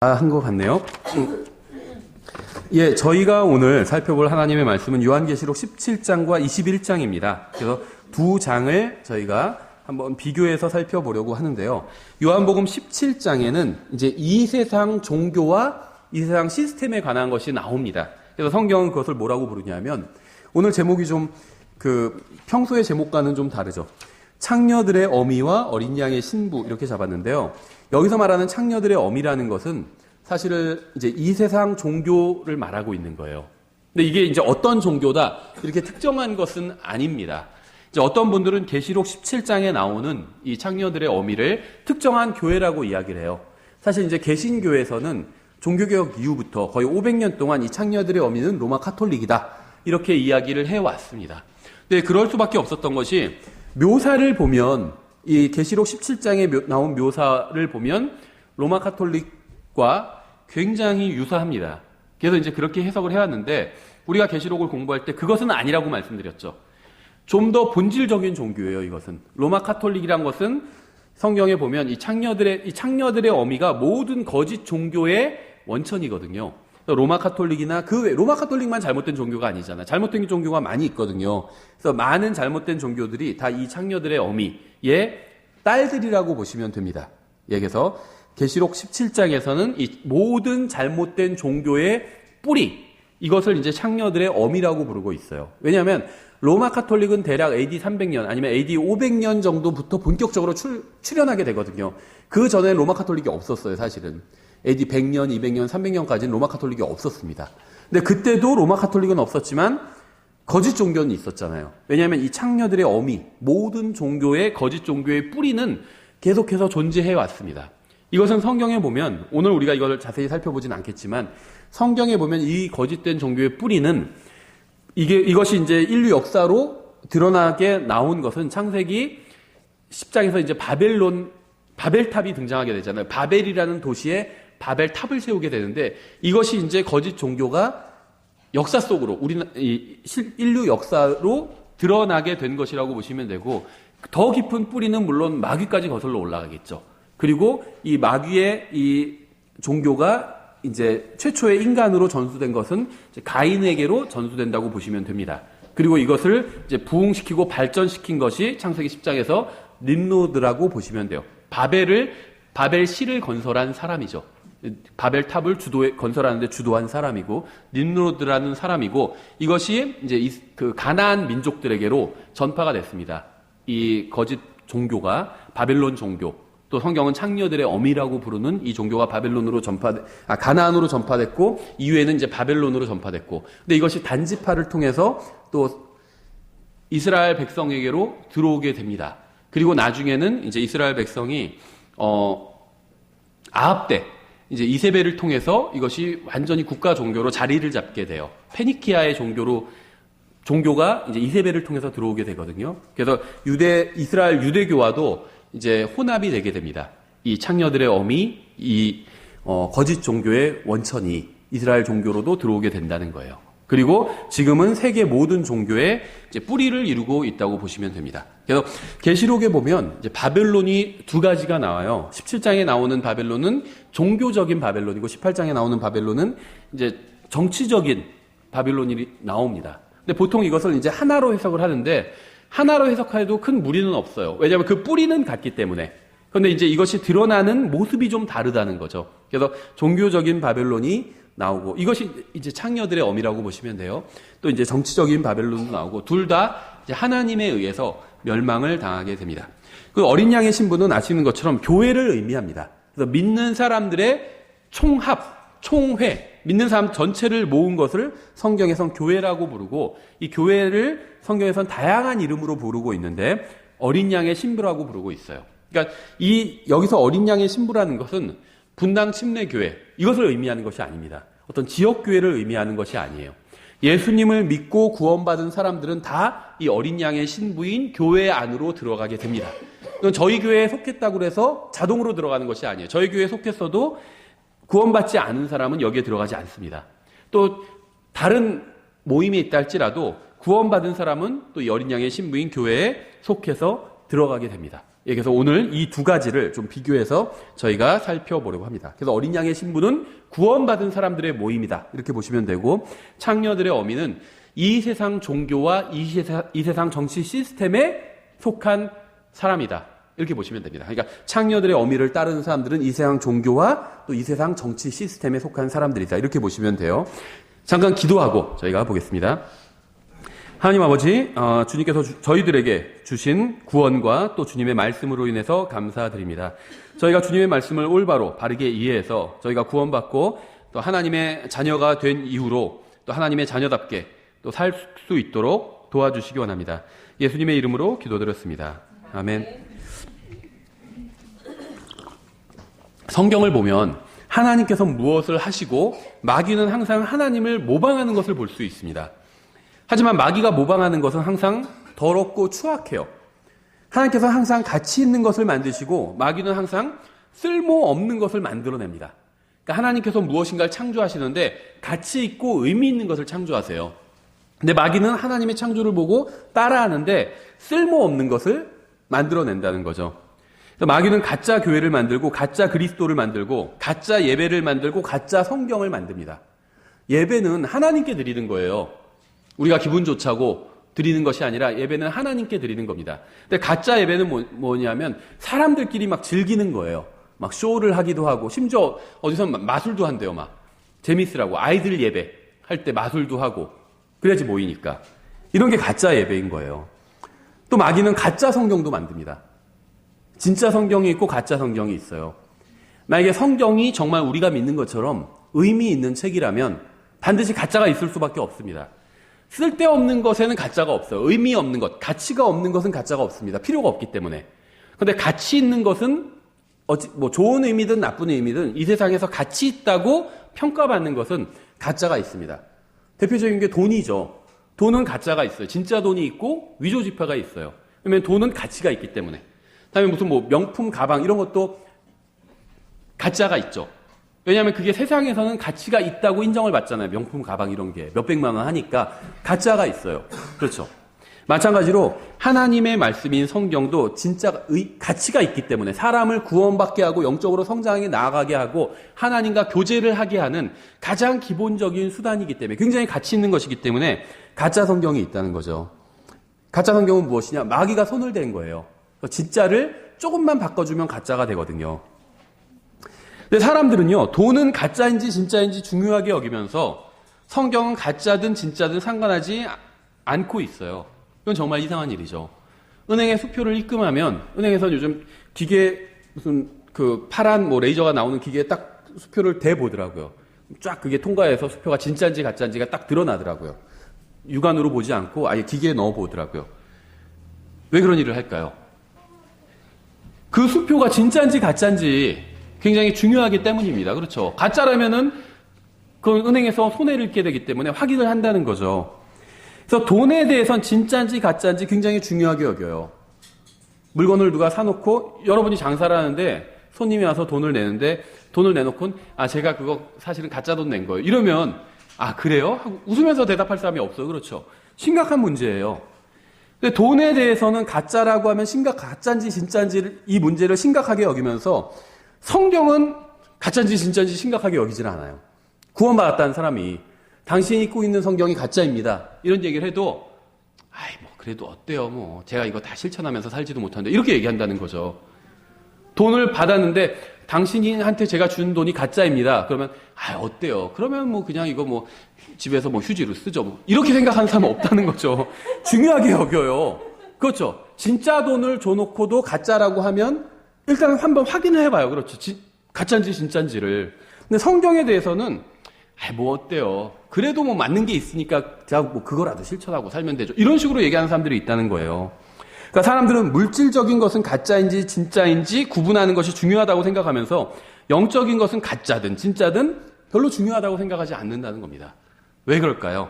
한 것 같네요. 예, 저희가 오늘 살펴볼 하나님의 말씀은 요한계시록 17장과 21장입니다. 그래서 두 장을 저희가 한번 비교해서 살펴보려고 하는데요. 요한복음 17장에는 이제 이 세상 종교와 이 세상 시스템에 관한 것이 나옵니다. 그래서 성경은 그것을 뭐라고 부르냐면, 오늘 제목이 좀 평소의 제목과는 좀 다르죠. 창녀들의 어미와 어린 양의 신부, 이렇게 잡았는데요. 여기서 말하는 창녀들의 어미라는 것은 사실은 이제 이 세상 종교를 말하고 있는 거예요. 근데 이게 이제 어떤 종교다, 이렇게 특정한 것은 아닙니다. 이제 어떤 분들은 계시록 17장에 나오는 이 창녀들의 어미를 특정한 교회라고 이야기를 해요. 사실 이제 개신교에서는 종교개혁 이후부터 거의 500년 동안 이 창녀들의 어미는 로마 카톨릭이다, 이렇게 이야기를 해왔습니다. 근데 그럴 수밖에 없었던 것이, 묘사를 보면 이 계시록 17장에 나온 묘사를 보면 로마 카톨릭과 굉장히 유사합니다. 그래서 이제 그렇게 해석을 해왔는데, 우리가 계시록을 공부할 때 그것은 아니라고 말씀드렸죠. 좀 더 본질적인 종교예요, 이것은. 로마 카톨릭이란 것은 성경에 보면 이 창녀들의 어미가 모든 거짓 종교의 원천이거든요. 로마 카톨릭이나 그 외, 로마 카톨릭만 잘못된 종교가 아니잖아요. 잘못된 종교가 많이 있거든요. 그래서 많은 잘못된 종교들이 다 이 창녀들의 어미의 딸들이라고 보시면 됩니다. 예, 그래서 계시록 17장에서는 이 모든 잘못된 종교의 뿌리, 이것을 이제 창녀들의 어미라고 부르고 있어요. 왜냐하면 로마 카톨릭은 대략 AD 300년 아니면 AD 500년 정도부터 본격적으로 출현하게 되거든요. 그 전에 로마 카톨릭이 없었어요, 사실은. AD 100년, 200년, 300년까지는 로마 카톨릭이 없었습니다. 근데 그때도 로마 카톨릭은 없었지만 거짓 종교는 있었잖아요. 왜냐하면 이 창녀들의 어미, 모든 종교의 거짓 종교의 뿌리는 계속해서 존재해 왔습니다. 이것은 성경에 보면, 오늘 우리가 이걸 자세히 살펴보진 않겠지만, 성경에 보면 이 거짓된 종교의 뿌리는 이것이 이제 인류 역사로 드러나게 나온 것은 창세기 10장에서 이제 바벨탑이 등장하게 되잖아요. 바벨이라는 도시에 바벨탑을 세우게 되는데, 이것이 이제 거짓 종교가 역사 속으로 인류 역사로 드러나게 된 것이라고 보시면 되고, 더 깊은 뿌리는 물론 마귀까지 거슬러 올라가겠죠. 그리고 이 마귀의 이 종교가 이제 최초의 인간으로 전수된 것은 이제 가인에게로 전수된다고 보시면 됩니다. 그리고 이것을 이제 부흥시키고 발전시킨 것이 창세기 10장에서 nimrod라고 보시면 돼요. 바벨시를 건설한 사람이죠. 바벨탑을 건설하는데 주도한 사람이고, nimrod라는 사람이고, 이것이 이제 그 가나안 민족들에게로 전파가 됐습니다. 이 거짓 종교가 바벨론 종교, 또 성경은 창녀들의 어미라고 부르는 이 종교가 가나안으로 전파됐고, 이후에는 이제 바벨론으로 전파됐고, 근데 이것이 단지파를 통해서 또 이스라엘 백성에게로 들어오게 됩니다. 그리고 나중에는 이제 이스라엘 백성이 아합 때 이제 이세벨을 통해서 이것이 완전히 국가 종교로 자리를 잡게 돼요. 페니키아의 종교가 이제 이세벨을 통해서 들어오게 되거든요. 그래서 이스라엘 유대교와도 이제 혼합이 되게 됩니다. 이 창녀들의 어미, 거짓 종교의 원천이 이스라엘 종교로도 들어오게 된다는 거예요. 그리고 지금은 세계 모든 종교의 이제 뿌리를 이루고 있다고 보시면 됩니다. 그래서 계시록에 보면 이제 바벨론이 두 가지가 나와요. 17장에 나오는 바벨론은 종교적인 바벨론이고, 18장에 나오는 바벨론은 이제 정치적인 바벨론이 나옵니다. 근데 보통 이것을 이제 하나로 해석을 하는데, 하나로 해석해도 큰 무리는 없어요. 왜냐하면 그 뿌리는 같기 때문에. 그런데 이제 이것이 드러나는 모습이 좀 다르다는 거죠. 그래서 종교적인 바벨론이 나오고, 이것이 이제 창녀들의 어미라고 보시면 돼요. 또 이제 정치적인 바벨론도 나오고, 둘 다 이제 하나님에 의해서 멸망을 당하게 됩니다. 그 어린 양의 신부는 아시는 것처럼 교회를 의미합니다. 그래서 믿는 사람들의 총회, 믿는 사람 전체를 모은 것을 성경에선 교회라고 부르고, 이 교회를 성경에선 다양한 이름으로 부르고 있는데, 어린 양의 신부라고 부르고 있어요. 그러니까 여기서 어린 양의 신부라는 것은 분당 침례교회, 이것을 의미하는 것이 아닙니다. 어떤 지역교회를 의미하는 것이 아니에요. 예수님을 믿고 구원받은 사람들은 다 이 어린 양의 신부인 교회 안으로 들어가게 됩니다. 이건 저희 교회에 속했다고 해서 자동으로 들어가는 것이 아니에요. 저희 교회에 속했어도 구원받지 않은 사람은 여기에 들어가지 않습니다. 또 다른 모임에 있다 할지라도 구원받은 사람은 또 이 어린 양의 신부인 교회에 속해서 들어가게 됩니다. 그래서 오늘 이 두 가지를 좀 비교해서 저희가 살펴보려고 합니다. 그래서 어린 양의 신부는 구원받은 사람들의 모임이다. 이렇게 보시면 되고, 창녀들의 어미는 이 세상 종교와 이 세상 정치 시스템에 속한 사람이다. 이렇게 보시면 됩니다. 그러니까 창녀들의 어미를 따르는 사람들은 이 세상 종교와 또 이 세상 정치 시스템에 속한 사람들이다. 이렇게 보시면 돼요. 잠깐 기도하고 저희가 보겠습니다. 하나님 아버지, 주님께서 저희들에게 주신 구원과 또 주님의 말씀으로 인해서 감사드립니다. 저희가 주님의 말씀을 올바로 바르게 이해해서 저희가 구원받고 또 하나님의 자녀가 된 이후로 또 하나님의 자녀답게 또 살 수 있도록 도와주시기 원합니다. 예수님의 이름으로 기도드렸습니다. 아멘. 성경을 보면 하나님께서 무엇을 하시고 마귀는 항상 하나님을 모방하는 것을 볼 수 있습니다. 하지만 마귀가 모방하는 것은 항상 더럽고 추악해요. 하나님께서 항상 가치 있는 것을 만드시고 마귀는 항상 쓸모없는 것을 만들어냅니다. 그러니까 하나님께서 무엇인가를 창조하시는데 가치 있고 의미 있는 것을 창조하세요. 근데 마귀는 하나님의 창조를 보고 따라하는데 쓸모없는 것을 만들어낸다는 거죠. 그래서 마귀는 가짜 교회를 만들고 가짜 그리스도를 만들고 가짜 예배를 만들고 가짜 성경을 만듭니다. 예배는 하나님께 드리는 거예요. 우리가 기분 좋자고 드리는 것이 아니라 예배는 하나님께 드리는 겁니다. 근데 가짜 예배는 뭐냐면 사람들끼리 막 즐기는 거예요. 막 쇼를 하기도 하고 심지어 어디서 마술도 한대요. 막 재밌으라고 아이들 예배 할 때 마술도 하고 그래야지 모이니까. 이런 게 가짜 예배인 거예요. 또 마귀는 가짜 성경도 만듭니다. 진짜 성경이 있고 가짜 성경이 있어요. 만약에 성경이 정말 우리가 믿는 것처럼 의미 있는 책이라면 반드시 가짜가 있을 수밖에 없습니다. 쓸데없는 것에는 가짜가 없어요. 의미 없는 것, 가치가 없는 것은 가짜가 없습니다. 필요가 없기 때문에. 그런데 가치 있는 것은 좋은 의미든 나쁜 의미든 이 세상에서 가치 있다고 평가받는 것은 가짜가 있습니다. 대표적인 게 돈이죠. 돈은 가짜가 있어요. 진짜 돈이 있고 위조 지폐가 있어요. 왜냐하면 돈은 가치가 있기 때문에. 그다음에 무슨 명품 가방 이런 것도 가짜가 있죠. 왜냐하면 그게 세상에서는 가치가 있다고 인정을 받잖아요. 명품 가방 이런 게 몇백만 원 하니까 가짜가 있어요. 그렇죠. 마찬가지로 하나님의 말씀인 성경도 진짜 가치가 있기 때문에 사람을 구원받게 하고 영적으로 성장하게 나아가게 하고 하나님과 교제를 하게 하는 가장 기본적인 수단이기 때문에 굉장히 가치 있는 것이기 때문에 가짜 성경이 있다는 거죠. 가짜 성경은 무엇이냐? 마귀가 손을 댄 거예요. 진짜를 조금만 바꿔주면 가짜가 되거든요. 근데 사람들은요, 돈은 가짜인지 진짜인지 중요하게 여기면서 성경은 가짜든 진짜든 상관하지 않고 있어요. 이건 정말 이상한 일이죠. 은행에 수표를 입금하면, 은행에서는 요즘 기계, 무슨 파란 레이저가 나오는 기계에 딱 수표를 대보더라고요. 쫙 그게 통과해서 수표가 진짜인지 가짜인지가 딱 드러나더라고요. 육안으로 보지 않고 아예 기계에 넣어보더라고요. 왜 그런 일을 할까요? 그 수표가 진짜인지 가짜인지 굉장히 중요하기 때문입니다. 그렇죠. 가짜라면은 그 은행에서 손해를 입게 되기 때문에 확인을 한다는 거죠. 그래서 돈에 대해서는 진짜인지 가짜인지 굉장히 중요하게 여겨요. 물건을 누가 사놓고 여러분이 장사를 하는데 손님이 와서 돈을 내는데 돈을 내놓고 제가 그거 사실은 가짜 돈 낸 거예요. 이러면 그래요? 하고 웃으면서 대답할 사람이 없어요. 그렇죠. 심각한 문제예요. 근데 돈에 대해서는 가짜라고 하면 가짜인지 진짜인지 이 문제를 심각하게 여기면서 성경은 가짜인지 진짜인지 심각하게 여기지는 않아요. 구원받았다는 사람이 당신이 입고 있는 성경이 가짜입니다. 이런 얘기를 해도 그래도 어때요? 제가 이거 다 실천하면서 살지도 못하는데 이렇게 얘기한다는 거죠. 돈을 받았는데 당신한테 제가 준 돈이 가짜입니다. 그러면 어때요? 그러면 그냥 이거 집에서 휴지로 쓰죠. 이렇게 생각하는 사람은 없다는 거죠. 중요하게 여겨요. 그렇죠. 진짜 돈을 줘놓고도 가짜라고 하면 일단 한번 확인을 해봐요. 그렇죠. 가짜인지 진짜인지를. 근데 성경에 대해서는 어때요? 그래도 맞는 게 있으니까 제가 그거라도 실천하고 살면 되죠. 이런 식으로 얘기하는 사람들이 있다는 거예요. 그러니까 사람들은 물질적인 것은 가짜인지 진짜인지 구분하는 것이 중요하다고 생각하면서 영적인 것은 가짜든 진짜든 별로 중요하다고 생각하지 않는다는 겁니다. 왜 그럴까요?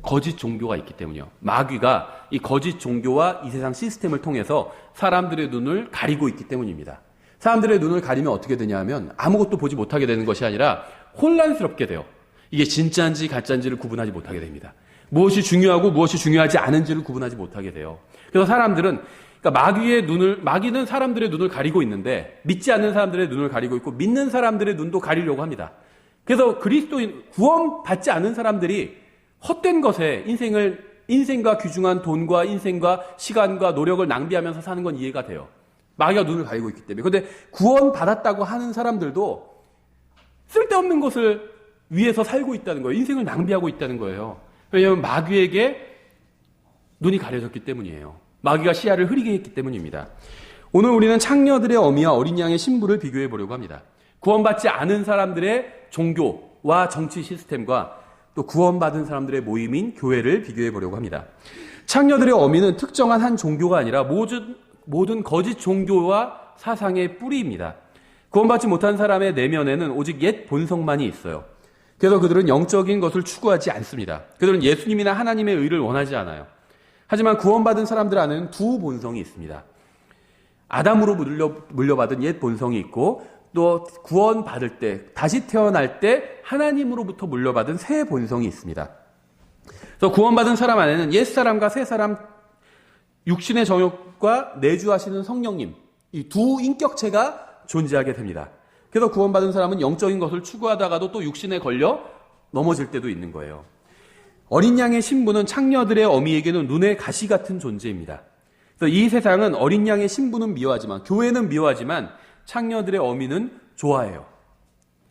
거짓 종교가 있기 때문이요. 마귀가 이 거짓 종교와 이 세상 시스템을 통해서 사람들의 눈을 가리고 있기 때문입니다. 사람들의 눈을 가리면 어떻게 되냐 하면 아무것도 보지 못하게 되는 것이 아니라 혼란스럽게 돼요. 이게 진짜인지 가짜인지를 구분하지 못하게 됩니다. 무엇이 중요하고 무엇이 중요하지 않은지를 구분하지 못하게 돼요. 그래서 사람들은 그러니까 마귀는 사람들의 눈을 가리고 있는데 믿지 않는 사람들의 눈을 가리고 있고 믿는 사람들의 눈도 가리려고 합니다. 그래서 그리스도인 구원받지 않은 사람들이 헛된 것에 인생과 귀중한 돈과 인생과 시간과 노력을 낭비하면서 사는 건 이해가 돼요. 마귀가 눈을 가리고 있기 때문에. 그런데 구원받았다고 하는 사람들도 쓸데없는 것을 위해서 살고 있다는 거예요. 인생을 낭비하고 있다는 거예요. 왜냐하면 마귀에게 눈이 가려졌기 때문이에요. 마귀가 시야를 흐리게 했기 때문입니다. 오늘 우리는 창녀들의 어미와 어린 양의 신부를 비교해 보려고 합니다. 구원받지 않은 사람들의 종교와 정치 시스템과 또 구원받은 사람들의 모임인 교회를 비교해 보려고 합니다. 창녀들의 어미는 특정한 한 종교가 아니라 모든 거짓 종교와 사상의 뿌리입니다. 구원받지 못한 사람의 내면에는 오직 옛 본성만이 있어요. 그래서 그들은 영적인 것을 추구하지 않습니다. 그들은 예수님이나 하나님의 의를 원하지 않아요. 하지만 구원받은 사람들 안에는 두 본성이 있습니다. 아담으로 물려받은 옛 본성이 있고 또 구원받을 때, 다시 태어날 때 하나님으로부터 물려받은 새 본성이 있습니다. 그래서 구원받은 사람 안에는 옛사람과 새사람, 육신의 정욕과 내주하시는 성령님, 이 두 인격체가 존재하게 됩니다. 그래서 구원받은 사람은 영적인 것을 추구하다가도 또 육신에 걸려 넘어질 때도 있는 거예요. 어린 양의 신부는 창녀들의 어미에게는 눈의 가시 같은 존재입니다. 그래서 이 세상은 어린 양의 신부는 미워하지만, 교회는 미워하지만 창녀들의 어미는 좋아해요.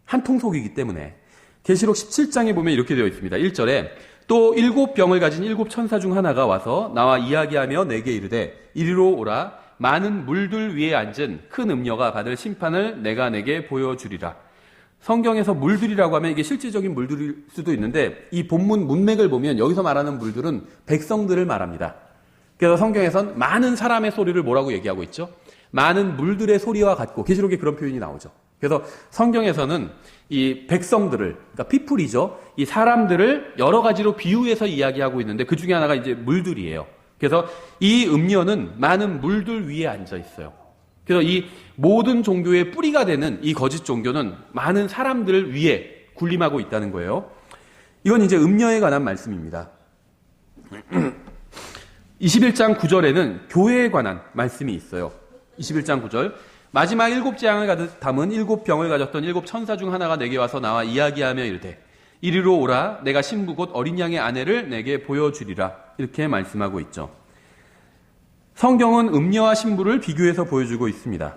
한 통속이기 때문에. 계시록 17장에 보면 이렇게 되어 있습니다. 1절에 또 7병을 가진 7천사 중 하나가 와서 나와 이야기하며 내게 이르되 이리로 오라. 많은 물들 위에 앉은 큰 음녀가 받을 심판을 내가 내게 보여주리라. 성경에서 물들이라고 하면 이게 실질적인 물들일 수도 있는데 이 본문 문맥을 보면 여기서 말하는 물들은 백성들을 말합니다. 그래서 성경에선 많은 사람의 소리를 뭐라고 얘기하고 있죠? 많은 물들의 소리와 같고, 계시록에 그런 표현이 나오죠. 그래서 성경에서는 이 백성들을, 그러니까 피플이죠. 이 사람들을 여러 가지로 비유해서 이야기하고 있는데 그 중에 하나가 이제 물들이에요. 그래서 이 음녀는 많은 물들 위에 앉아 있어요. 그래서 이 모든 종교의 뿌리가 되는 이 거짓 종교는 많은 사람들 위에 군림하고 있다는 거예요. 이건 이제 음녀에 관한 말씀입니다. 21장 9절에는 교회에 관한 말씀이 있어요. 21장 9절. 마지막 7재앙을 가득 담은 7병을 가졌던 7천사 중 하나가 내게 와서 나와 이야기하며 이르되 이리로 오라. 내가 신부 곧 어린 양의 아내를 내게 보여주리라. 이렇게 말씀하고 있죠. 성경은 음녀와 신부를 비교해서 보여주고 있습니다.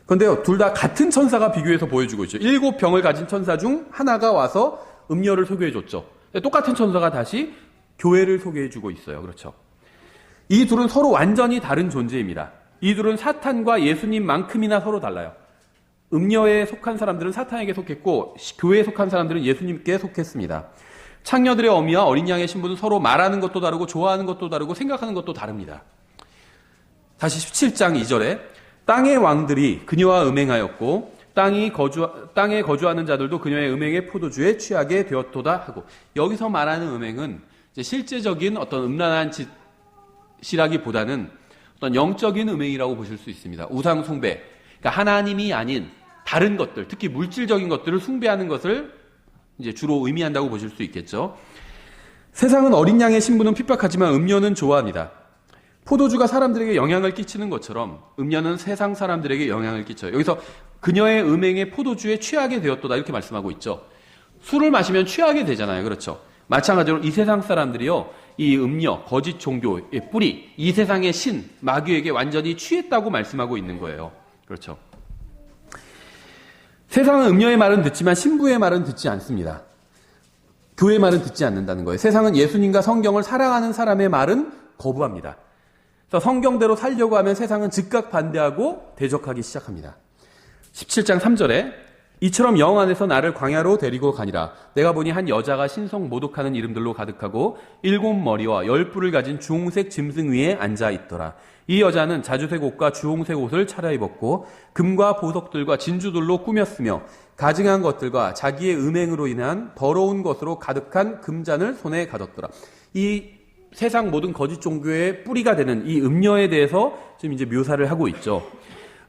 그런데요, 둘 다 같은 천사가 비교해서 보여주고 있죠. 7병을 가진 천사 중 하나가 와서 음녀를 소개해줬죠. 똑같은 천사가 다시 교회를 소개해주고 있어요. 그렇죠. 이 둘은 서로 완전히 다른 존재입니다. 이 둘은 사탄과 예수님만큼이나 서로 달라요. 음녀에 속한 사람들은 사탄에게 속했고 교회에 속한 사람들은 예수님께 속했습니다. 창녀들의 어미와 어린 양의 신부는 서로 말하는 것도 다르고 좋아하는 것도 다르고 생각하는 것도 다릅니다. 다시 17장 2절에 땅의 왕들이 그녀와 음행하였고 땅에 거주하는 자들도 그녀의 음행의 포도주에 취하게 되었도다 하고, 여기서 말하는 음행은 이제 실제적인 어떤 음란한 짓이라기보다는 어떤 영적인 음행이라고 보실 수 있습니다. 우상 숭배, 그러니까 하나님이 아닌 다른 것들, 특히 물질적인 것들을 숭배하는 것을 이제 주로 의미한다고 보실 수 있겠죠. 세상은 어린 양의 신부는 핍박하지만 음녀는 좋아합니다. 포도주가 사람들에게 영향을 끼치는 것처럼 음녀는 세상 사람들에게 영향을 끼쳐요. 여기서 그녀의 음행의 포도주에 취하게 되었도다 이렇게 말씀하고 있죠. 술을 마시면 취하게 되잖아요. 그렇죠. 마찬가지로 이 세상 사람들이요, 이 음녀, 거짓 종교의 뿌리, 이 세상의 신, 마귀에게 완전히 취했다고 말씀하고 있는 거예요. 그렇죠. 세상은 음녀의 말은 듣지만 신부의 말은 듣지 않습니다. 교회의 말은 듣지 않는다는 거예요. 세상은 예수님과 성경을 사랑하는 사람의 말은 거부합니다. 그래서 성경대로 살려고 하면 세상은 즉각 반대하고 대적하기 시작합니다. 17장 3절에 이처럼 영 안에서 나를 광야로 데리고 가니라. 내가 보니 한 여자가 신성 모독하는 이름들로 가득하고 7머리와 10뿔을 가진 주홍색 짐승 위에 앉아 있더라. 이 여자는 자주색 옷과 주홍색 옷을 차려입었고 금과 보석들과 진주들로 꾸몄으며 가증한 것들과 자기의 음행으로 인한 더러운 것으로 가득한 금잔을 손에 가졌더라. 이 세상 모든 거짓 종교의 뿌리가 되는 이 음녀에 대해서 지금 이제 묘사를 하고 있죠.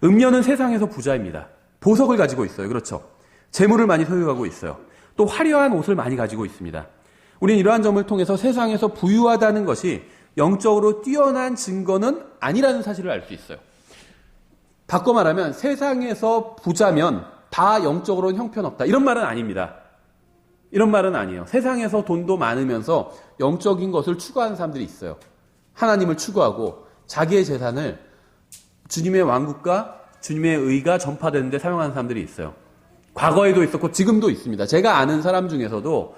음녀는 세상에서 부자입니다. 보석을 가지고 있어요. 그렇죠. 재물을 많이 소유하고 있어요. 또 화려한 옷을 많이 가지고 있습니다. 우리는 이러한 점을 통해서 세상에서 부유하다는 것이 영적으로 뛰어난 증거는 아니라는 사실을 알 수 있어요. 바꿔 말하면 세상에서 부자면 다 영적으로는 형편없다. 이런 말은 아닙니다. 이런 말은 아니에요. 세상에서 돈도 많으면서 영적인 것을 추구하는 사람들이 있어요. 하나님을 추구하고 자기의 재산을 주님의 왕국과 주님의 의가 전파되는 데 사용하는 사람들이 있어요. 과거에도 있었고 지금도 있습니다. 제가 아는 사람 중에서도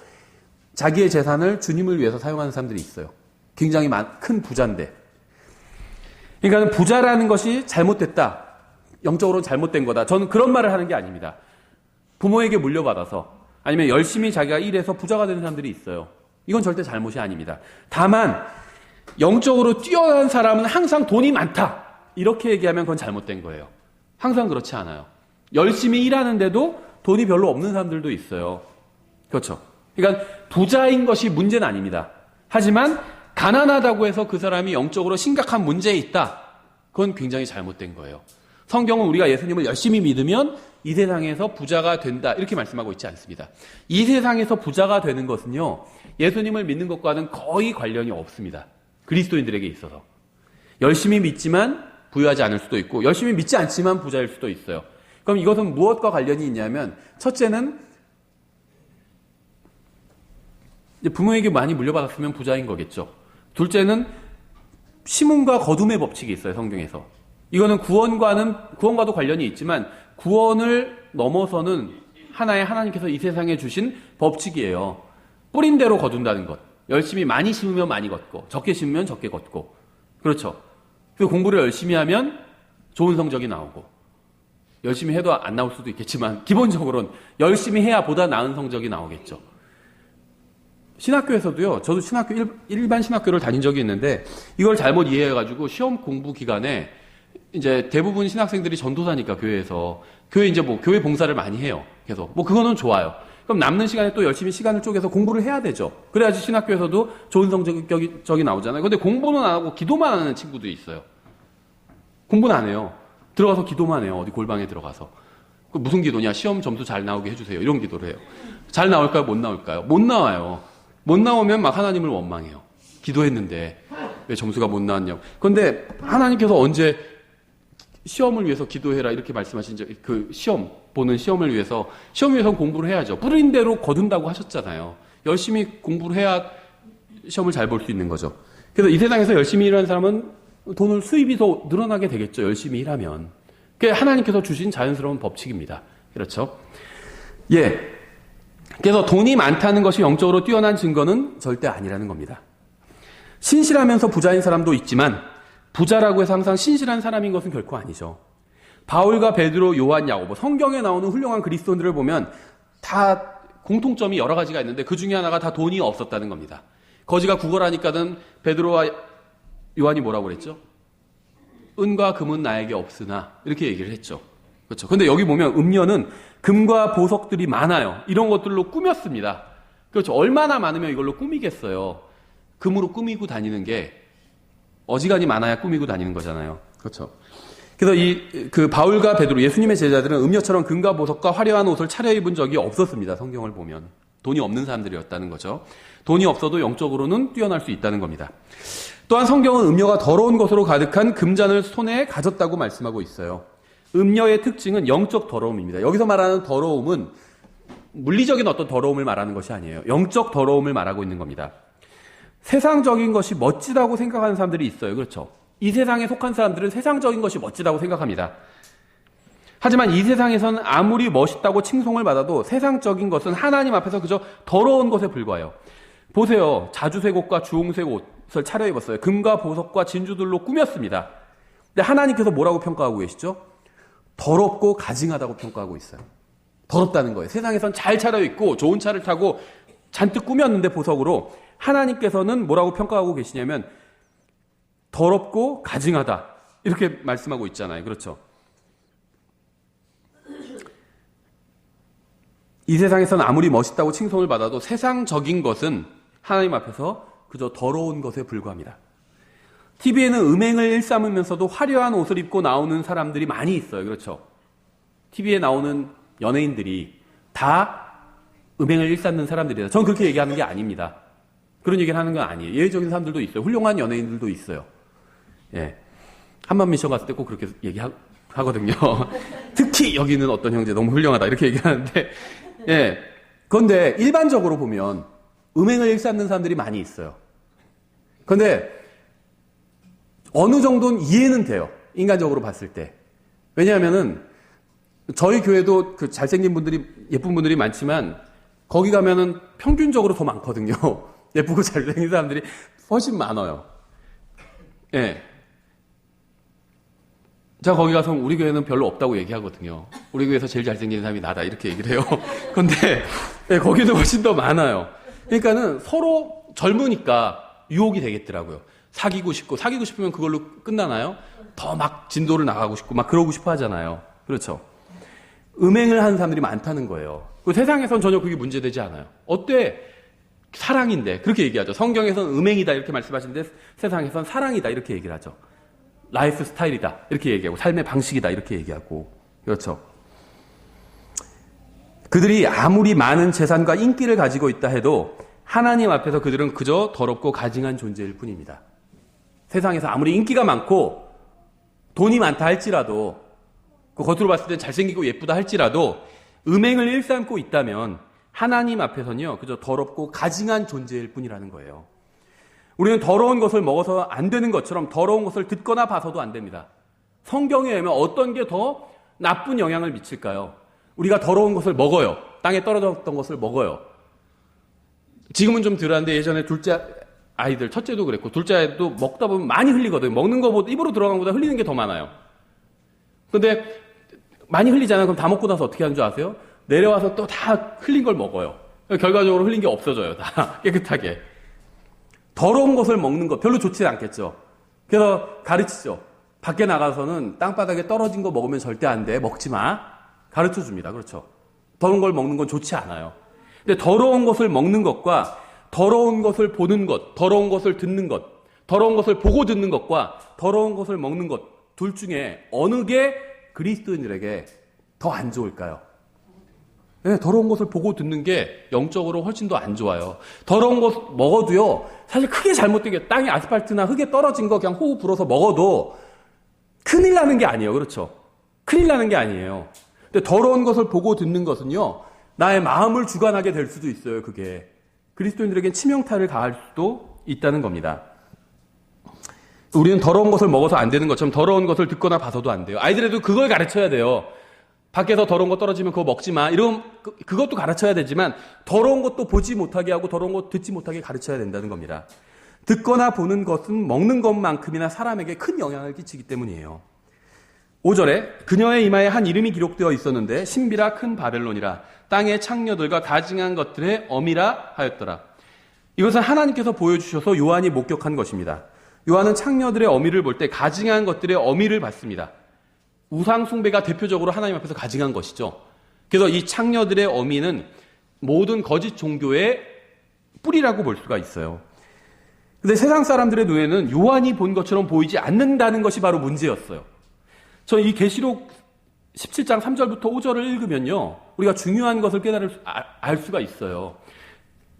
자기의 재산을 주님을 위해서 사용하는 사람들이 있어요. 굉장히 큰 부자인데. 그러니까 부자라는 것이 잘못됐다. 영적으로 잘못된 거다. 저는 그런 말을 하는 게 아닙니다. 부모에게 물려받아서 아니면 열심히 자기가 일해서 부자가 되는 사람들이 있어요. 이건 절대 잘못이 아닙니다. 다만 영적으로 뛰어난 사람은 항상 돈이 많다. 이렇게 얘기하면 그건 잘못된 거예요. 항상 그렇지 않아요. 열심히 일하는데도 돈이 별로 없는 사람들도 있어요. 그렇죠. 그러니까 부자인 것이 문제는 아닙니다. 하지만 가난하다고 해서 그 사람이 영적으로 심각한 문제에 있다. 그건 굉장히 잘못된 거예요. 성경은 우리가 예수님을 열심히 믿으면 이 세상에서 부자가 된다. 이렇게 말씀하고 있지 않습니다. 이 세상에서 부자가 되는 것은요. 예수님을 믿는 것과는 거의 관련이 없습니다. 그리스도인들에게 있어서. 열심히 믿지만 부유하지 않을 수도 있고 열심히 믿지 않지만 부자일 수도 있어요. 그럼 이것은 무엇과 관련이 있냐면 첫째는 부모에게 많이 물려받았으면 부자인 거겠죠. 둘째는 심음과 거둠의 법칙이 있어요. 성경에서. 이거는 구원과도 관련이 있지만 구원을 넘어서는 하나의 하나님께서 이 세상에 주신 법칙이에요. 뿌린 대로 거둔다는 것. 열심히 많이 심으면 많이 걷고 적게 심으면 적게 걷고. 그렇죠. 그 공부를 열심히 하면 좋은 성적이 나오고 열심히 해도 안 나올 수도 있겠지만 기본적으로는 열심히 해야 보다 나은 성적이 나오겠죠. 신학교에서도요. 저도 일반 신학교를 다닌 적이 있는데 이걸 잘못 이해해가지고 시험 공부 기간에 이제 대부분 신학생들이 전도사니까 교회에서 이제 교회 봉사를 많이 해요. 계속 그거는 좋아요. 그럼 남는 시간에 또 열심히 시간을 쪼개서 공부를 해야 되죠. 그래야지 신학교에서도 좋은 성적이 나오잖아요. 근데 공부는 안 하고 기도만 하는 친구들이 있어요. 공부는 안 해요. 들어가서 기도만 해요. 어디 골방에 들어가서. 무슨 기도냐? 시험 점수 잘 나오게 해주세요. 이런 기도를 해요. 잘 나올까요? 못 나올까요? 못 나와요. 못 나오면 막 하나님을 원망해요. 기도했는데 왜 점수가 못 나왔냐고. 그런데 하나님께서 언제 시험을 위해서 기도해라 이렇게 말씀하신 시험을 위해서 공부를 해야죠. 뿌린 대로 거둔다고 하셨잖아요. 열심히 공부를 해야 시험을 잘 볼 수 있는 거죠. 그래서 이 세상에서 열심히 일하는 사람은 수입이 더 늘어나게 되겠죠. 열심히 일하면. 그게 하나님께서 주신 자연스러운 법칙입니다. 그렇죠? 예. 그래서 돈이 많다는 것이 영적으로 뛰어난 증거는 절대 아니라는 겁니다. 신실하면서 부자인 사람도 있지만 부자라고 해서 항상 신실한 사람인 것은 결코 아니죠. 바울과 베드로, 요한, 야고보, 성경에 나오는 훌륭한 그리스도인들을 보면 다 공통점이 여러 가지가 있는데 그 중에 하나가 다 돈이 없었다는 겁니다. 거지가 구걸하니까는 베드로와 요한이 뭐라고 그랬죠? 은과 금은 나에게 없으나 이렇게 얘기를 했죠. 그렇죠. 근데 여기 보면 음녀는 금과 보석들이 많아요. 이런 것들로 꾸몄습니다. 그렇죠. 얼마나 많으면 이걸로 꾸미겠어요. 금으로 꾸미고 다니는 게 어지간히 많아야 꾸미고 다니는 거잖아요. 그렇죠. 그래서 바울과 베드로, 예수님의 제자들은 음녀처럼 금과 보석과 화려한 옷을 차려입은 적이 없었습니다. 성경을 보면. 돈이 없는 사람들이었다는 거죠. 돈이 없어도 영적으로는 뛰어날 수 있다는 겁니다. 또한 성경은 음녀가 더러운 것으로 가득한 금잔을 손에 가졌다고 말씀하고 있어요. 음녀의 특징은 영적 더러움입니다. 여기서 말하는 더러움은 물리적인 어떤 더러움을 말하는 것이 아니에요. 영적 더러움을 말하고 있는 겁니다. 세상적인 것이 멋지다고 생각하는 사람들이 있어요. 그렇죠? 이 세상에 속한 사람들은 세상적인 것이 멋지다고 생각합니다. 하지만 이 세상에서는 아무리 멋있다고 칭송을 받아도 세상적인 것은 하나님 앞에서 그저 더러운 것에 불과해요. 보세요. 자주색 옷과 주홍색 옷을 차려입었어요. 금과 보석과 진주들로 꾸몄습니다. 근데 하나님께서 뭐라고 평가하고 계시죠? 더럽고 가증하다고 평가하고 있어요. 더럽다는 거예요. 세상에선 잘 차려입고 좋은 차를 타고 잔뜩 꾸몄는데 보석으로 하나님께서는 뭐라고 평가하고 계시냐면 더럽고 가증하다 이렇게 말씀하고 있잖아요. 그렇죠? 이 세상에서는 아무리 멋있다고 칭송을 받아도 세상적인 것은 하나님 앞에서 그저 더러운 것에 불과합니다. TV에는 음행을 일삼으면서도 화려한 옷을 입고 나오는 사람들이 많이 있어요. 그렇죠? TV에 나오는 연예인들이 다 음행을 일삼는 사람들이다. 저는 그렇게 얘기하는 게 아닙니다. 그런 얘기를 하는 건 아니에요. 예외적인 사람들도 있어요. 훌륭한 연예인들도 있어요. 예. 한만 미션 갔을 때 꼭 그렇게 얘기하거든요. 특히 여기는 어떤 형제 너무 훌륭하다. 이렇게 얘기하는데, 예. 그런데 일반적으로 보면 음행을 일삼는 사람들이 많이 있어요. 그런데 어느 정도는 이해는 돼요. 인간적으로 봤을 때. 왜냐하면은 저희 교회도 그 잘생긴 분들이, 예쁜 분들이 많지만 거기 가면은 평균적으로 더 많거든요. 예쁘고 잘생긴 사람들이 훨씬 많아요. 예. 제가 거기 가서 우리 교회는 별로 없다고 얘기하거든요. 우리 교회에서 제일 잘생긴 사람이 나다. 이렇게 얘기를 해요. 근데, 예, 거기는 훨씬 더 많아요. 그러니까는 서로 젊으니까 유혹이 되겠더라고요. 사귀고 싶으면 그걸로 끝나나요? 더 막 진도를 나가고 싶고 막 그러고 싶어 하잖아요. 그렇죠. 음행을 하는 사람들이 많다는 거예요. 세상에선 전혀 그게 문제되지 않아요. 어때? 사랑인데. 그렇게 얘기하죠. 성경에서는 음행이다 이렇게 말씀하시는데 세상에선 사랑이다 이렇게 얘기를 하죠. 라이프 스타일이다 이렇게 얘기하고 삶의 방식이다 이렇게 얘기하고. 그렇죠. 그들이 아무리 많은 재산과 인기를 가지고 있다 해도 하나님 앞에서 그들은 그저 더럽고 가증한 존재일 뿐입니다. 세상에서 아무리 인기가 많고 돈이 많다 할지라도, 겉으로 봤을 때 잘생기고 예쁘다 할지라도 음행을 일삼고 있다면 하나님 앞에서는요 그저 더럽고 가증한 존재일 뿐이라는 거예요. 우리는 더러운 것을 먹어서 안 되는 것처럼 더러운 것을 듣거나 봐서도 안 됩니다. 성경에 의하면 어떤 게 더 나쁜 영향을 미칠까요? 우리가 더러운 것을 먹어요. 땅에 떨어졌던 것을 먹어요. 지금은 좀 덜한데 예전에 둘째 아이들, 첫째도 그랬고 둘째 아이도 먹다 보면 많이 흘리거든요. 먹는 것보다 입으로 들어간 것보다 흘리는 게 더 많아요. 근데 많이 흘리잖아요. 그럼 다 먹고 나서 어떻게 하는 줄 아세요? 내려와서 또 다 흘린 걸 먹어요. 결과적으로 흘린 게 없어져요. 다 깨끗하게. 더러운 것을 먹는 거 별로 좋지 않겠죠. 그래서 가르치죠. 밖에 나가서는 땅바닥에 떨어진 거 먹으면 절대 안 돼. 먹지 마. 가르쳐 줍니다. 그렇죠. 더러운 걸 먹는 건 좋지 않아요. 근데 더러운 것을 먹는 것과 더러운 것을 보는 것, 더러운 것을 듣는 것, 더러운 것을 보고 듣는 것과 더러운 것을 먹는 것 둘 중에 어느 게 그리스도인들에게 더 안 좋을까요? 네, 더러운 것을 보고 듣는 게 영적으로 훨씬 더 안 좋아요. 더러운 것 먹어도요, 사실 크게 잘못된 게 땅에 아스팔트나 흙에 떨어진 거 그냥 호흡 불어서 먹어도 큰일 나는 게 아니에요. 그렇죠? 큰일 나는 게 아니에요. 근데 더러운 것을 보고 듣는 것은요, 나의 마음을 주관하게 될 수도 있어요. 그게. 그리스도인들에겐 치명타를 가할 수도 있다는 겁니다. 우리는 더러운 것을 먹어서 안 되는 것처럼 더러운 것을 듣거나 봐서도 안 돼요. 아이들에도 그걸 가르쳐야 돼요. 밖에서 더러운 거 떨어지면 그거 먹지 마. 이런 그것도 가르쳐야 되지만 더러운 것도 보지 못하게 하고 더러운 것 듣지 못하게 가르쳐야 된다는 겁니다. 듣거나 보는 것은 먹는 것만큼이나 사람에게 큰 영향을 끼치기 때문이에요. 5절에 그녀의 이마에 한 이름이 기록되어 있었는데 신비라 큰 바벨론이라 땅의 창녀들과 가증한 것들의 어미라 하였더라. 이것은 하나님께서 보여주셔서 요한이 목격한 것입니다. 요한은 창녀들의 어미를 볼 때 가증한 것들의 어미를 봤습니다. 우상 숭배가 대표적으로 하나님 앞에서 가증한 것이죠. 그래서 이 창녀들의 어미는 모든 거짓 종교의 뿌리라고 볼 수가 있어요. 근데 세상 사람들의 눈에는 요한이 본 것처럼 보이지 않는다는 것이 바로 문제였어요. 저 이 계시록 17장 3절부터 5절을 읽으면요, 우리가 중요한 것을 알 수가 있어요.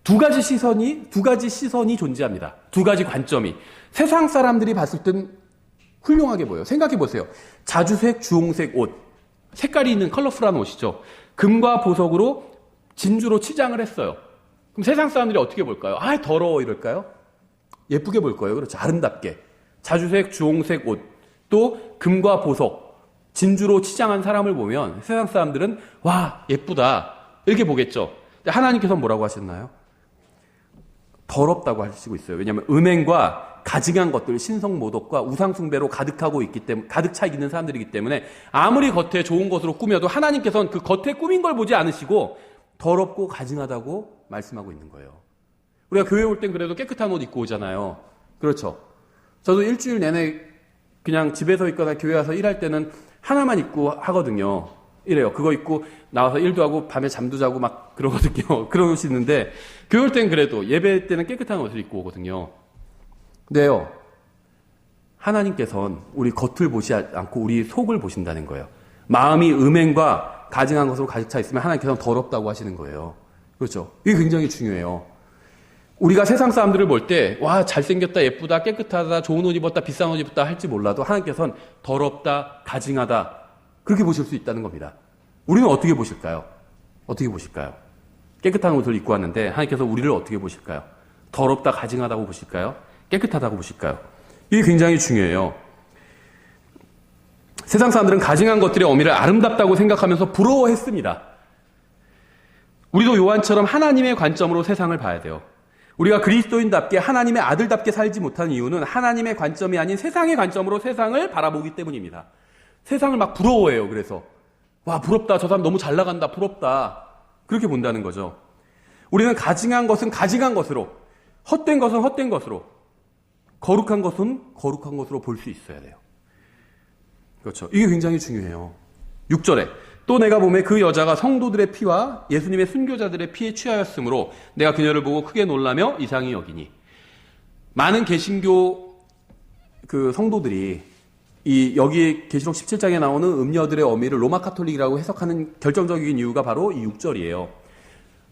두 가지 시선이 존재합니다. 두 가지 관점이. 세상 사람들이 봤을 땐 훌륭하게 보여요. 생각해 보세요. 자주색, 주홍색 옷. 색깔이 있는 컬러풀한 옷이죠. 금과 보석으로 진주로 치장을 했어요. 그럼 세상 사람들이 어떻게 볼까요? 아, 더러워 이럴까요? 예쁘게 볼 거예요. 그렇죠. 아름답게. 자주색, 주홍색 옷. 또 금과 보석. 진주로 치장한 사람을 보면 세상 사람들은 와, 예쁘다. 이렇게 보겠죠. 근데 하나님께서는 뭐라고 하셨나요? 더럽다고 하시고 있어요. 왜냐하면 음행과 가증한 것들, 신성모독과 우상숭배로 가득 차 있는 사람들이기 때문에 아무리 겉에 좋은 것으로 꾸며도 하나님께서는 그 겉에 꾸민 걸 보지 않으시고 더럽고 가증하다고 말씀하고 있는 거예요. 우리가 교회 올 땐 그래도 깨끗한 옷 입고 오잖아요. 그렇죠. 저도 일주일 내내 그냥 집에서 있거나 교회 와서 일할 때는 하나만 입고 하거든요. 이래요. 그거 입고 나와서 일도 하고 밤에 잠도 자고 막 그러거든요. 그러시는데 교회 올 땐 그래도 예배 때는 깨끗한 옷을 입고 오거든요. 근데요, 하나님께서는 우리 겉을 보지 않고 우리 속을 보신다는 거예요. 마음이 음행과 가증한 것으로 가득 차 있으면 하나님께서는 더럽다고 하시는 거예요. 그렇죠. 이게 굉장히 중요해요. 우리가 세상 사람들을 볼 때, 와, 잘생겼다, 예쁘다, 깨끗하다, 좋은 옷 입었다, 비싼 옷 입었다 할지 몰라도 하나님께서는 더럽다, 가증하다, 그렇게 보실 수 있다는 겁니다. 우리는 어떻게 보실까요? 어떻게 보실까요? 깨끗한 옷을 입고 왔는데 하나님께서 우리를 어떻게 보실까요? 더럽다, 가증하다고 보실까요? 깨끗하다고 보실까요? 이게 굉장히 중요해요. 세상 사람들은 가증한 것들의 어미를 아름답다고 생각하면서 부러워했습니다. 우리도 요한처럼 하나님의 관점으로 세상을 봐야 돼요. 우리가 그리스도인답게 하나님의 아들답게 살지 못하는 이유는 하나님의 관점이 아닌 세상의 관점으로 세상을 바라보기 때문입니다. 세상을 막 부러워해요. 그래서 와, 부럽다, 저 사람 너무 잘 나간다, 부럽다, 그렇게 본다는 거죠. 우리는 가증한 것은 가증한 것으로, 헛된 것은 헛된 것으로, 거룩한 것은 거룩한 것으로 볼 수 있어야 돼요. 그렇죠. 이게 굉장히 중요해요. 6절에 또 내가 보매 그 여자가 성도들의 피와 예수님의 순교자들의 피에 취하였으므로 내가 그녀를 보고 크게 놀라며 이상히 여기니. 많은 개신교 그 성도들이 여기 계시록 17장에 나오는 음녀들의 어미를 로마 카톨릭이라고 해석하는 결정적인 이유가 바로 이 6절이에요.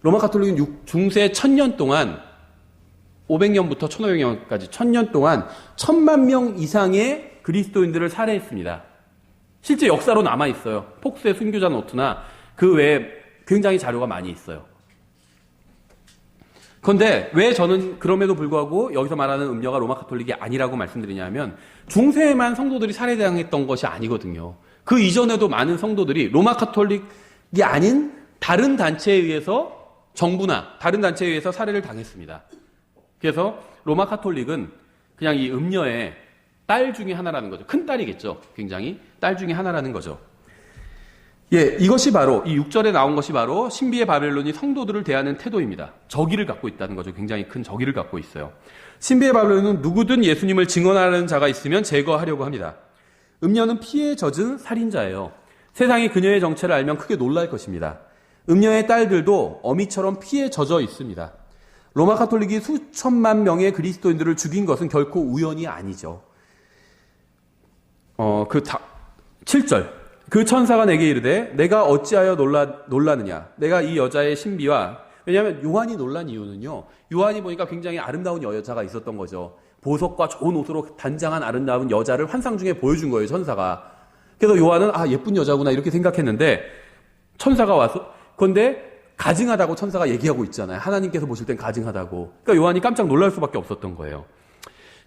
로마 카톨릭은 중세 1000년 동안 500년부터 1500년까지 1000년 동안 1000만 명 이상의 그리스도인들을 살해했습니다. 실제 역사로 남아있어요. 폭스의 순교자 노트나 그 외에 굉장히 자료가 많이 있어요. 그런데 왜 저는 그럼에도 불구하고 여기서 말하는 음녀가 로마 카톨릭이 아니라고 말씀드리냐면 중세에만 성도들이 살해당했던 것이 아니거든요. 그 이전에도 많은 성도들이 로마 카톨릭이 아닌 다른 단체에 의해서 정부나 다른 단체에 의해서 살해를 당했습니다. 그래서 로마 카톨릭은 그냥 이 음녀의 딸 중에 하나라는 거죠. 큰 딸이겠죠. 굉장히 딸 중에 하나라는 거죠. 예, 이것이 바로 이 6절에 나온 것이 바로 신비의 바벨론이 성도들을 대하는 태도입니다. 적의를 갖고 있다는 거죠. 굉장히 큰 적의를 갖고 있어요. 신비의 바벨론은 누구든 예수님을 증언하는 자가 있으면 제거하려고 합니다. 음녀는 피에 젖은 살인자예요. 세상이 그녀의 정체를 알면 크게 놀랄 것입니다. 음녀의 딸들도 어미처럼 피에 젖어 있습니다. 로마 카톨릭이 수천만 명의 그리스도인들을 죽인 것은 결코 우연이 아니죠. 7절. 그 천사가 내게 이르되 내가 어찌하여 놀라느냐. 내가 이 여자의 신비와, 왜냐하면 요한이 놀란 이유는요, 요한이 보니까 굉장히 아름다운 여자가 있었던 거죠. 보석과 좋은 옷으로 단장한 아름다운 여자를 환상 중에 보여준 거예요, 천사가. 그래서 요한은 예쁜 여자구나 이렇게 생각했는데 천사가 와서, 그런데 가증하다고 천사가 얘기하고 있잖아요. 하나님께서 보실 땐 가증하다고. 그러니까 요한이 깜짝 놀랄 수밖에 없었던 거예요.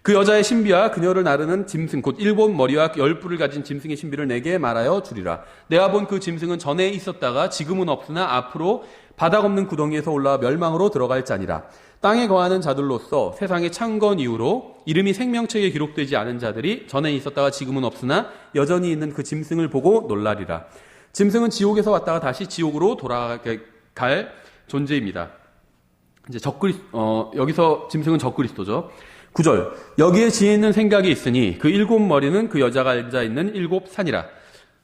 그 여자의 신비와 그녀를 나르는 짐승 곧 7머리와 10뿔을 가진 짐승의 신비를 내게 말하여 주리라. 내가 본 그 짐승은 전에 있었다가 지금은 없으나 앞으로 바닥 없는 구덩이에서 올라와 멸망으로 들어갈 자니라. 땅에 거하는 자들로서 세상의 창건 이후로 이름이 생명책에 기록되지 않은 자들이 전에 있었다가 지금은 없으나 여전히 있는 그 짐승을 보고 놀라리라. 짐승은 지옥에서 왔다가 다시 지옥으로 돌아갈 존재입니다. 이제 여기서 짐승은 적그리스도죠. 9절. 여기에 지혜있는 생각이 있으니 그 7머리는 그 여자가 앉아있는 7산이라.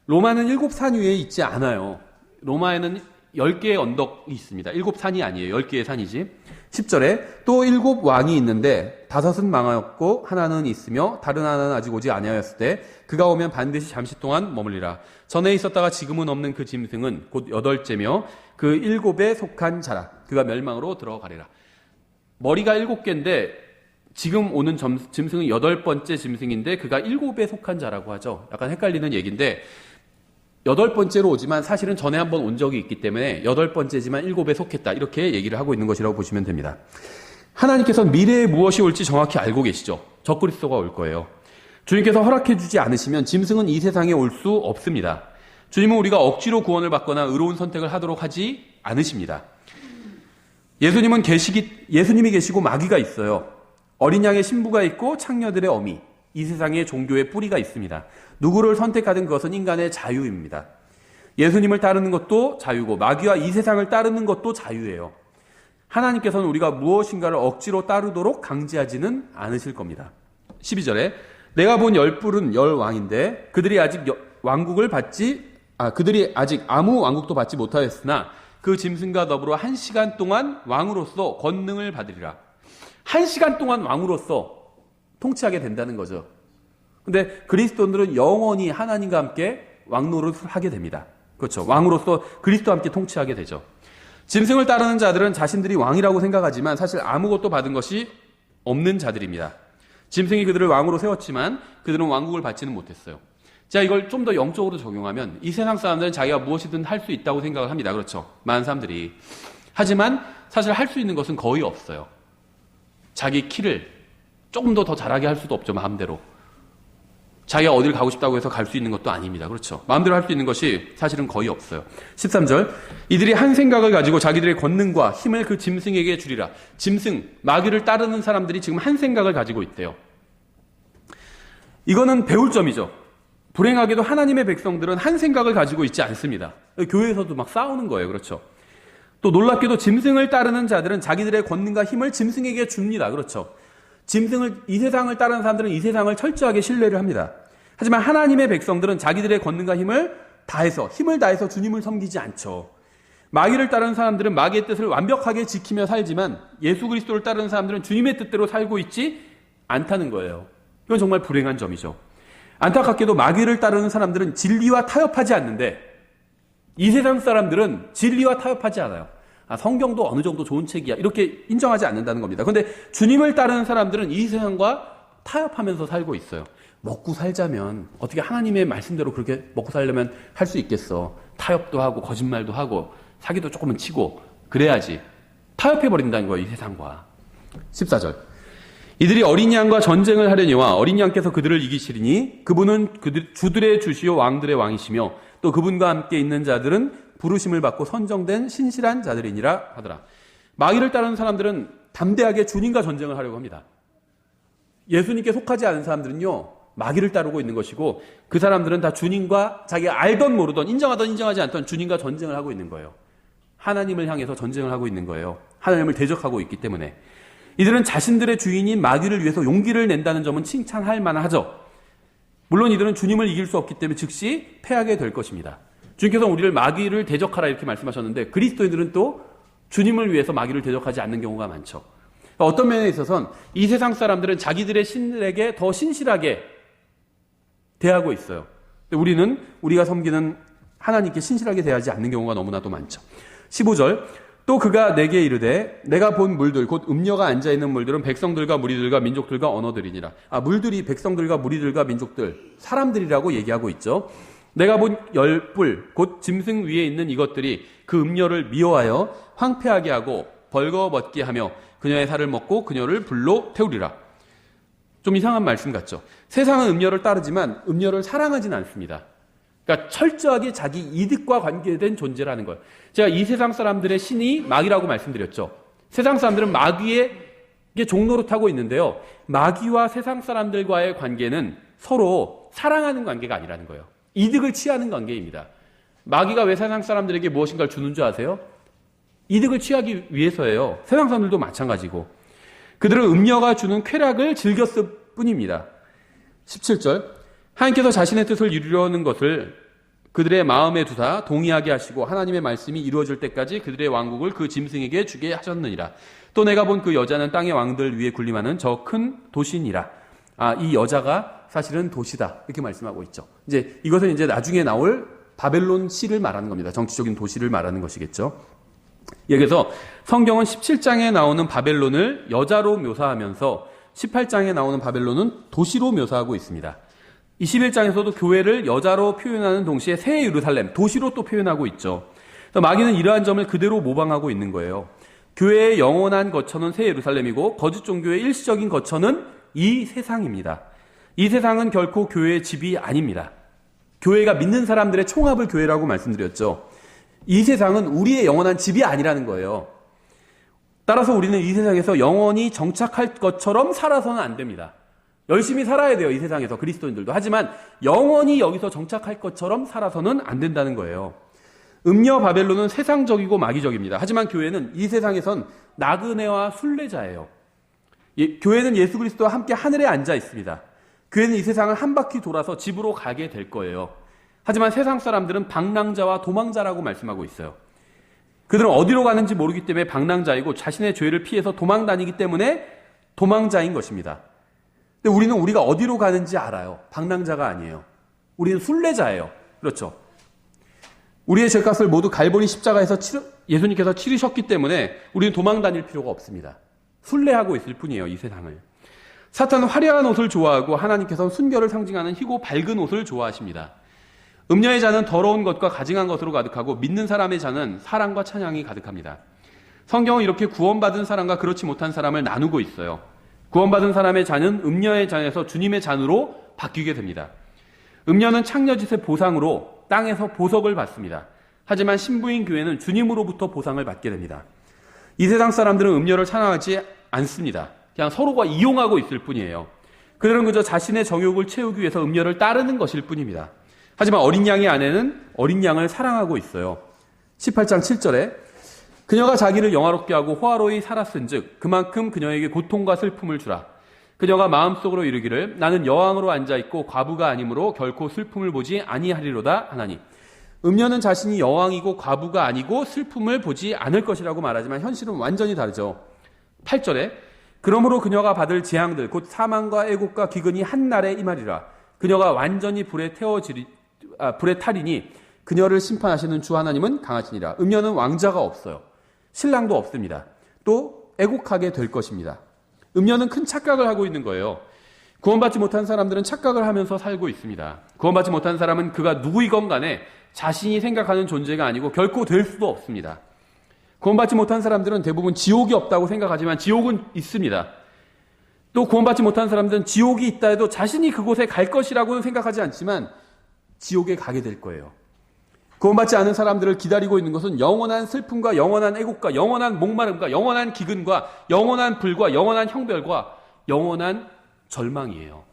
로마는 7산 위에 있지 않아요. 로마에는 10개의 언덕이 있습니다. 7산이 아니에요. 10개의 산이지. 10절에 또 7왕이 있는데 5은 망하였고 하나는 있으며 다른 하나는 아직 오지 아니하였을 때 그가 오면 반드시 잠시 동안 머물리라. 전에 있었다가 지금은 없는 그 짐승은 곧 8째며 그 7에 속한 자라. 그가 멸망으로 들어가리라. 머리가 7개인데 지금 오는 짐승은 8번째 짐승인데 그가 7에 속한 자라고 하죠. 약간 헷갈리는 얘기인데 8번째로 오지만 사실은 전에 한번 온 적이 있기 때문에 8번째지만 7에 속했다. 이렇게 얘기를 하고 있는 것이라고 보시면 됩니다. 하나님께서는 미래에 무엇이 올지 정확히 알고 계시죠. 적그리스도가 올 거예요. 주님께서 허락해 주지 않으시면 짐승은 이 세상에 올 수 없습니다. 주님은 우리가 억지로 구원을 받거나 의로운 선택을 하도록 하지 않으십니다. 예수님이 계시고 마귀가 있어요. 어린 양의 신부가 있고 창녀들의 어미, 이 세상에 종교의 뿌리가 있습니다. 누구를 선택하든 그것은 인간의 자유입니다. 예수님을 따르는 것도 자유고 마귀와 이 세상을 따르는 것도 자유예요. 하나님께서는 우리가 무엇인가를 억지로 따르도록 강제하지는 않으실 겁니다. 12절에 내가 본 10뿔은 10왕인데 그들이 아직 아무 왕국도 받지 못하였으나 그 짐승과 더불어 1시간 동안 왕으로서 권능을 받으리라. 1시간 동안 왕으로서 통치하게 된다는 거죠. 근데 그리스도인들은 영원히 하나님과 함께 왕노릇을 하게 됩니다. 그렇죠. 왕으로서 그리스도와 함께 통치하게 되죠. 짐승을 따르는 자들은 자신들이 왕이라고 생각하지만 사실 아무것도 받은 것이 없는 자들입니다. 짐승이 그들을 왕으로 세웠지만 그들은 왕국을 받지는 못했어요. 자, 이걸 좀 더 영적으로 적용하면 이 세상 사람들은 자기가 무엇이든 할 수 있다고 생각을 합니다. 그렇죠? 많은 사람들이. 하지만 사실 할 수 있는 것은 거의 없어요. 자기 키를 조금 더 잘하게 할 수도 없죠. 마음대로. 자기가 어딜 가고 싶다고 해서 갈 수 있는 것도 아닙니다. 그렇죠? 마음대로 할 수 있는 것이 사실은 거의 없어요. 13절. 이들이 한 생각을 가지고 자기들의 권능과 힘을 그 짐승에게 주리라. 짐승, 마귀를 따르는 사람들이 지금 한 생각을 가지고 있대요. 이거는 배울 점이죠. 불행하게도 하나님의 백성들은 한 생각을 가지고 있지 않습니다. 교회에서도 막 싸우는 거예요. 그렇죠? 또 놀랍게도 짐승을 따르는 자들은 자기들의 권능과 힘을 짐승에게 줍니다. 그렇죠? 이 세상을 따르는 사람들은 이 세상을 철저하게 신뢰를 합니다. 하지만 하나님의 백성들은 자기들의 권능과 힘을 다해서 주님을 섬기지 않죠. 마귀를 따르는 사람들은 마귀의 뜻을 완벽하게 지키며 살지만 예수 그리스도를 따르는 사람들은 주님의 뜻대로 살고 있지 않다는 거예요. 이건 정말 불행한 점이죠. 안타깝게도 마귀를 따르는 사람들은 진리와 타협하지 않는데 이 세상 사람들은 진리와 타협하지 않아요. 성경도 어느 정도 좋은 책이야. 이렇게 인정하지 않는다는 겁니다. 그런데 주님을 따르는 사람들은 이 세상과 타협하면서 살고 있어요. 먹고 살자면 어떻게 하나님의 말씀대로 그렇게 먹고 살려면 할 수 있겠어. 타협도 하고 거짓말도 하고 사기도 조금은 치고 그래야지. 타협해버린다는 거예요. 이 세상과. 14절. 이들이 어린 양과 전쟁을 하려니와 어린 양께서 그들을 이기시리니 그분은 주들의 주시요 왕들의 왕이시며 또 그분과 함께 있는 자들은 부르심을 받고 선정된 신실한 자들이니라 하더라. 마귀를 따르는 사람들은 담대하게 주님과 전쟁을 하려고 합니다. 예수님께 속하지 않은 사람들은요, 마귀를 따르고 있는 것이고 그 사람들은 다 주님과 자기가 알던 모르던 인정하던 인정하지 않던 주님과 전쟁을 하고 있는 거예요. 하나님을 향해서 전쟁을 하고 있는 거예요. 하나님을 대적하고 있기 때문에. 이들은 자신들의 주인인 마귀를 위해서 용기를 낸다는 점은 칭찬할 만하죠. 물론 이들은 주님을 이길 수 없기 때문에 즉시 패하게 될 것입니다. 주님께서 우리를 마귀를 대적하라 이렇게 말씀하셨는데 그리스도인들은 또 주님을 위해서 마귀를 대적하지 않는 경우가 많죠. 어떤 면에 있어서는 이 세상 사람들은 자기들의 신에게 더 신실하게 대하고 있어요. 우리는 우리가 섬기는 하나님께 신실하게 대하지 않는 경우가 너무나도 많죠. 15절. 또 그가 내게 이르되 내가 본 물들 곧 음녀가 앉아있는 물들은 백성들과 무리들과 민족들과 언어들이니라. 물들이 백성들과 무리들과 민족들 사람들이라고 얘기하고 있죠. 내가 본 열불 곧 짐승 위에 있는 이것들이 그 음녀를 미워하여 황폐하게 하고 벌거벗게 하며 그녀의 살을 먹고 그녀를 불로 태우리라. 좀 이상한 말씀 같죠. 세상은 음녀를 따르지만 음녀를 사랑하지는 않습니다. 그러니까 철저하게 자기 이득과 관계된 존재라는 거예요. 제가 이 세상 사람들의 신이 마귀라고 말씀드렸죠. 세상 사람들은 마귀의 종로로 타고 있는데요. 마귀와 세상 사람들과의 관계는 서로 사랑하는 관계가 아니라는 거예요. 이득을 취하는 관계입니다. 마귀가 왜 세상 사람들에게 무엇인가를 주는 줄 아세요? 이득을 취하기 위해서예요. 세상 사람들도 마찬가지고. 그들은 음녀가 주는 쾌락을 즐겼을 뿐입니다. 17절. 하나님께서 자신의 뜻을 이루려는 것을 그들의 마음에 두사 동의하게 하시고 하나님의 말씀이 이루어질 때까지 그들의 왕국을 그 짐승에게 주게 하셨느니라. 또 내가 본 그 여자는 땅의 왕들 위에 군림하는 저 큰 도시니라. 이 여자가 사실은 도시다. 이렇게 말씀하고 있죠. 이것은 나중에 나올 바벨론 시를 말하는 겁니다. 정치적인 도시를 말하는 것이겠죠. 여기서 성경은 17장에 나오는 바벨론을 여자로 묘사하면서 18장에 나오는 바벨론은 도시로 묘사하고 있습니다. 21장에서도 교회를 여자로 표현하는 동시에 새 예루살렘, 도시로 또 표현하고 있죠. 마귀는 이러한 점을 그대로 모방하고 있는 거예요. 교회의 영원한 거처는 새 예루살렘이고 거짓 종교의 일시적인 거처는 이 세상입니다. 이 세상은 결코 교회의 집이 아닙니다. 교회가 믿는 사람들의 총합을 교회라고 말씀드렸죠. 이 세상은 우리의 영원한 집이 아니라는 거예요. 따라서 우리는 이 세상에서 영원히 정착할 것처럼 살아서는 안 됩니다. 열심히 살아야 돼요. 이 세상에서 그리스도인들도. 하지만 영원히 여기서 정착할 것처럼 살아서는 안 된다는 거예요. 음녀 바벨론은 세상적이고 마귀적입니다. 하지만 교회는 이 세상에선 나그네와 순례자예요. 교회는 예수 그리스도와 함께 하늘에 앉아 있습니다. 교회는 이 세상을 한 바퀴 돌아서 집으로 가게 될 거예요. 하지만 세상 사람들은 방랑자와 도망자라고 말씀하고 있어요. 그들은 어디로 가는지 모르기 때문에 방랑자이고 자신의 죄를 피해서 도망 다니기 때문에 도망자인 것입니다. 근데 우리는 우리가 어디로 가는지 알아요. 방랑자가 아니에요. 우리는 순례자예요. 그렇죠. 우리의 죄값을 모두 갈보리 십자가에서 예수님께서 치르셨기 때문에 우리는 도망 다닐 필요가 없습니다. 순례하고 있을 뿐이에요, 이 세상을. 사탄은 화려한 옷을 좋아하고 하나님께서는 순결을 상징하는 희고 밝은 옷을 좋아하십니다. 음녀의 잔은 더러운 것과 가증한 것으로 가득하고 믿는 사람의 잔은 사랑과 찬양이 가득합니다. 성경은 이렇게 구원받은 사람과 그렇지 못한 사람을 나누고 있어요. 구원받은 사람의 잔은 음녀의 잔에서 주님의 잔으로 바뀌게 됩니다. 음녀는 창녀짓의 보상으로 땅에서 보석을 받습니다. 하지만 신부인 교회는 주님으로부터 보상을 받게 됩니다. 이 세상 사람들은 음녀를 찬양하지 않습니다. 그냥 서로가 이용하고 있을 뿐이에요. 그들은 그저 자신의 정욕을 채우기 위해서 음녀를 따르는 것일 뿐입니다. 하지만 어린 양의 아내는 어린 양을 사랑하고 있어요. 18장 7절에 그녀가 자기를 영화롭게 하고 호화로이 살았은즉 그만큼 그녀에게 고통과 슬픔을 주라. 그녀가 마음속으로 이르기를 나는 여왕으로 앉아있고 과부가 아니므로 결코 슬픔을 보지 아니하리로다 하나니. 음녀는 자신이 여왕이고 과부가 아니고 슬픔을 보지 않을 것이라고 말하지만 현실은 완전히 다르죠. 8절에 그러므로 그녀가 받을 재앙들 곧 사망과 애곡과 기근이 한날에 임하리라. 그녀가 완전히 불에 타리니 그녀를 심판하시는 주 하나님은 강하시니라. 음녀는 왕자가 없어요. 신랑도 없습니다. 또 애곡하게 될 것입니다. 음녀는 큰 착각을 하고 있는 거예요. 구원받지 못한 사람들은 착각을 하면서 살고 있습니다. 구원받지 못한 사람은 그가 누구이건 간에 자신이 생각하는 존재가 아니고 결코 될 수도 없습니다. 구원받지 못한 사람들은 대부분 지옥이 없다고 생각하지만 지옥은 있습니다. 또 구원받지 못한 사람들은 지옥이 있다 해도 자신이 그곳에 갈 것이라고는 생각하지 않지만 지옥에 가게 될 거예요. 구원받지 않은 사람들을 기다리고 있는 것은 영원한 슬픔과 영원한 애곡과 영원한 목마름과 영원한 기근과 영원한 불과 영원한 형별과 영원한 절망이에요.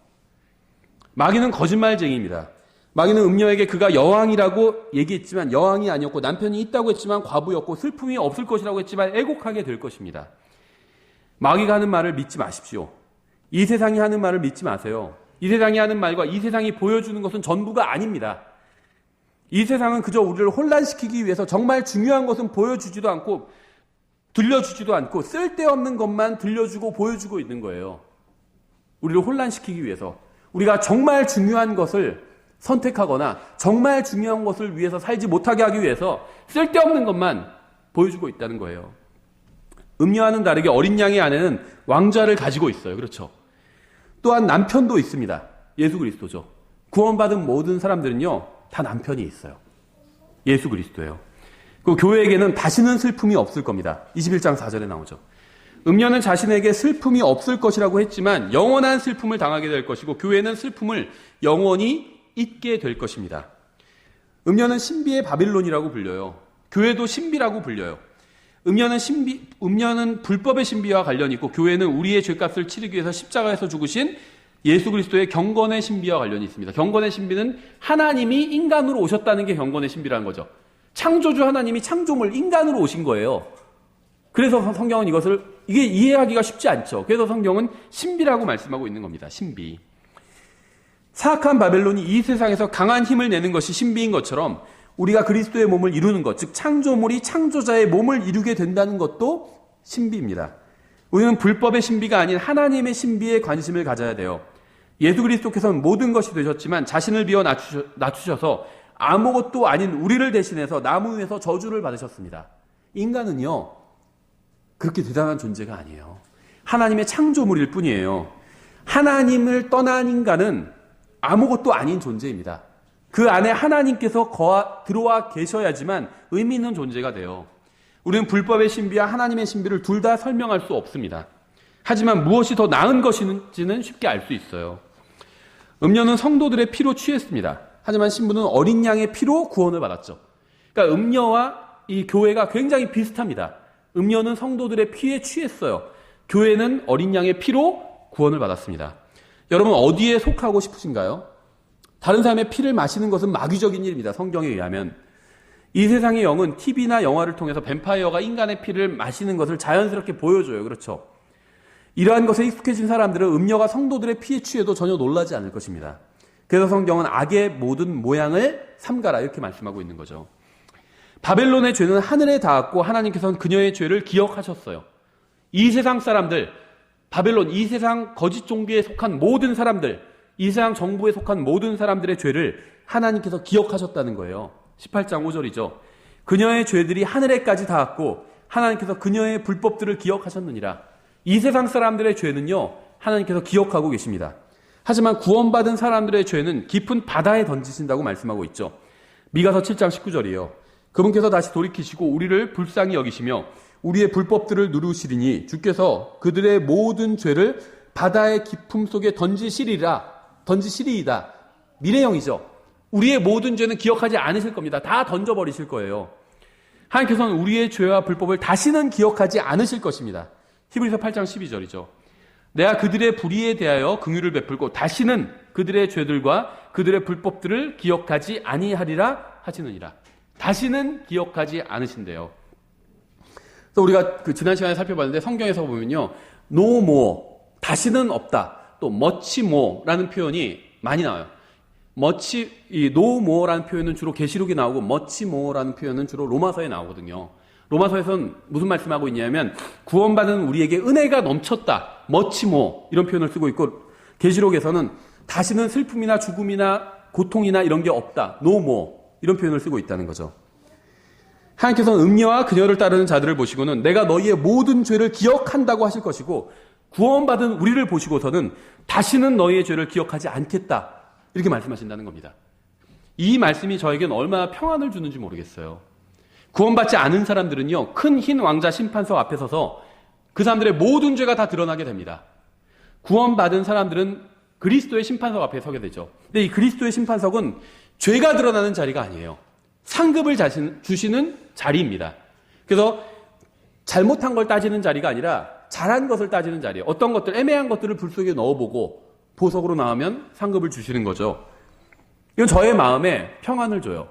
마귀는 거짓말쟁이입니다. 마귀는 음녀에게 그가 여왕이라고 얘기했지만 여왕이 아니었고 남편이 있다고 했지만 과부였고 슬픔이 없을 것이라고 했지만 애곡하게 될 것입니다. 마귀가 하는 말을 믿지 마십시오. 이 세상이 하는 말을 믿지 마세요. 이 세상이 하는 말과 이 세상이 보여주는 것은 전부가 아닙니다. 이 세상은 그저 우리를 혼란시키기 위해서 정말 중요한 것은 보여주지도 않고 들려주지도 않고 쓸데없는 것만 들려주고 보여주고 있는 거예요. 우리를 혼란시키기 위해서 우리가 정말 중요한 것을 선택하거나 정말 중요한 것을 위해서 살지 못하게 하기 위해서 쓸데없는 것만 보여주고 있다는 거예요. 음녀와는 다르게 어린 양의 아내는 왕좌를 가지고 있어요. 그렇죠? 또한 남편도 있습니다. 예수 그리스도죠. 구원받은 모든 사람들은요 다 남편이 있어요. 예수 그리스도예요. 그 교회에게는 다시는 슬픔이 없을 겁니다. 21장 4절에 나오죠. 음녀는 자신에게 슬픔이 없을 것이라고 했지만 영원한 슬픔을 당하게 될 것이고 교회는 슬픔을 영원히 잊게 될 것입니다. 음녀는 신비의 바빌론이라고 불려요. 교회도 신비라고 불려요. 음녀는 불법의 신비와 관련이 있고 교회는 우리의 죄값을 치르기 위해서 십자가에서 죽으신 예수 그리스도의 경건의 신비와 관련이 있습니다. 경건의 신비는 하나님이 인간으로 오셨다는 게 경건의 신비라는 거죠. 창조주 하나님이 창조물 인간으로 오신 거예요. 그래서 성경은 이게 이해하기가 쉽지 않죠. 그래서 성경은 신비라고 말씀하고 있는 겁니다. 신비. 사악한 바벨론이 이 세상에서 강한 힘을 내는 것이 신비인 것처럼 우리가 그리스도의 몸을 이루는 것, 즉 창조물이 창조자의 몸을 이루게 된다는 것도 신비입니다. 우리는 불법의 신비가 아닌 하나님의 신비에 관심을 가져야 돼요. 예수 그리스도께서는 모든 것이 되셨지만 자신을 비워 낮추셔서 아무것도 아닌 우리를 대신해서 나무 위에서 저주를 받으셨습니다. 인간은요 그렇게 대단한 존재가 아니에요. 하나님의 창조물일 뿐이에요. 하나님을 떠난 인간은 아무것도 아닌 존재입니다. 그 안에 하나님께서 들어와 계셔야지만 의미 있는 존재가 돼요. 우리는 불법의 신비와 하나님의 신비를 둘 다 설명할 수 없습니다. 하지만 무엇이 더 나은 것인지는 쉽게 알 수 있어요. 음녀는 성도들의 피로 취했습니다. 하지만 신부는 어린 양의 피로 구원을 받았죠. 그러니까 음녀와 이 교회가 굉장히 비슷합니다. 음녀는 성도들의 피에 취했어요. 교회는 어린 양의 피로 구원을 받았습니다. 여러분 어디에 속하고 싶으신가요? 다른 사람의 피를 마시는 것은 마귀적인 일입니다. 성경에 의하면. 이 세상의 영은 TV나 영화를 통해서 뱀파이어가 인간의 피를 마시는 것을 자연스럽게 보여줘요. 그렇죠? 이러한 것에 익숙해진 사람들은 음녀가 성도들의 피에 취해도 전혀 놀라지 않을 것입니다. 그래서 성경은 악의 모든 모양을 삼가라 이렇게 말씀하고 있는 거죠. 바벨론의 죄는 하늘에 닿았고 하나님께서는 그녀의 죄를 기억하셨어요. 이 세상 사람들, 바벨론, 이 세상 거짓 종교에 속한 모든 사람들, 이 세상 정부에 속한 모든 사람들의 죄를 하나님께서 기억하셨다는 거예요. 18장 5절이죠. 그녀의 죄들이 하늘에까지 닿았고 하나님께서 그녀의 불법들을 기억하셨느니라. 이 세상 사람들의 죄는요, 하나님께서 기억하고 계십니다. 하지만 구원받은 사람들의 죄는 깊은 바다에 던지신다고 말씀하고 있죠. 미가서 7장 19절이에요. 그분께서 다시 돌이키시고 우리를 불쌍히 여기시며 우리의 불법들을 누르시리니 주께서 그들의 모든 죄를 바다의 깊음 속에 던지시리이다. 미래형이죠. 우리의 모든 죄는 기억하지 않으실 겁니다. 다 던져버리실 거예요. 하나님께서는 우리의 죄와 불법을 다시는 기억하지 않으실 것입니다. 히브리서 8장 12절이죠. 내가 그들의 불의에 대하여 긍휼을 베풀고 다시는 그들의 죄들과 그들의 불법들을 기억하지 아니하리라 하시느니라. 다시는 기억하지 않으신대요. 그래서 우리가 지난 시간에 살펴봤는데 성경에서 보면요, no more, 다시는 없다, 또 much more라는 표현이 많이 나와요. 이 no more라는 표현은 주로 계시록에 나오고 much more라는 표현은 주로 로마서에 나오거든요. 로마서에서는 무슨 말씀하고 있냐면 구원받은 우리에게 은혜가 넘쳤다, much more 이런 표현을 쓰고 있고, 계시록에서는 다시는 슬픔이나 죽음이나 고통이나 이런 게 없다, no more 이런 표현을 쓰고 있다는 거죠. 하나님께서는 음녀와 그녀를 따르는 자들을 보시고는 내가 너희의 모든 죄를 기억한다고 하실 것이고, 구원받은 우리를 보시고서는 다시는 너희의 죄를 기억하지 않겠다 이렇게 말씀하신다는 겁니다. 이 말씀이 저에게는 얼마나 평안을 주는지 모르겠어요. 구원받지 않은 사람들은요, 큰 흰 왕자 심판석 앞에 서서 그 사람들의 모든 죄가 다 드러나게 됩니다. 구원받은 사람들은 그리스도의 심판석 앞에 서게 되죠. 근데 이 그리스도의 심판석은 죄가 드러나는 자리가 아니에요. 상급을 주시는 자리입니다. 그래서 잘못한 걸 따지는 자리가 아니라 잘한 것을 따지는 자리예요. 어떤 것들, 애매한 것들을 불 속에 넣어보고 보석으로 나오면 상급을 주시는 거죠. 이건 저의 마음에 평안을 줘요.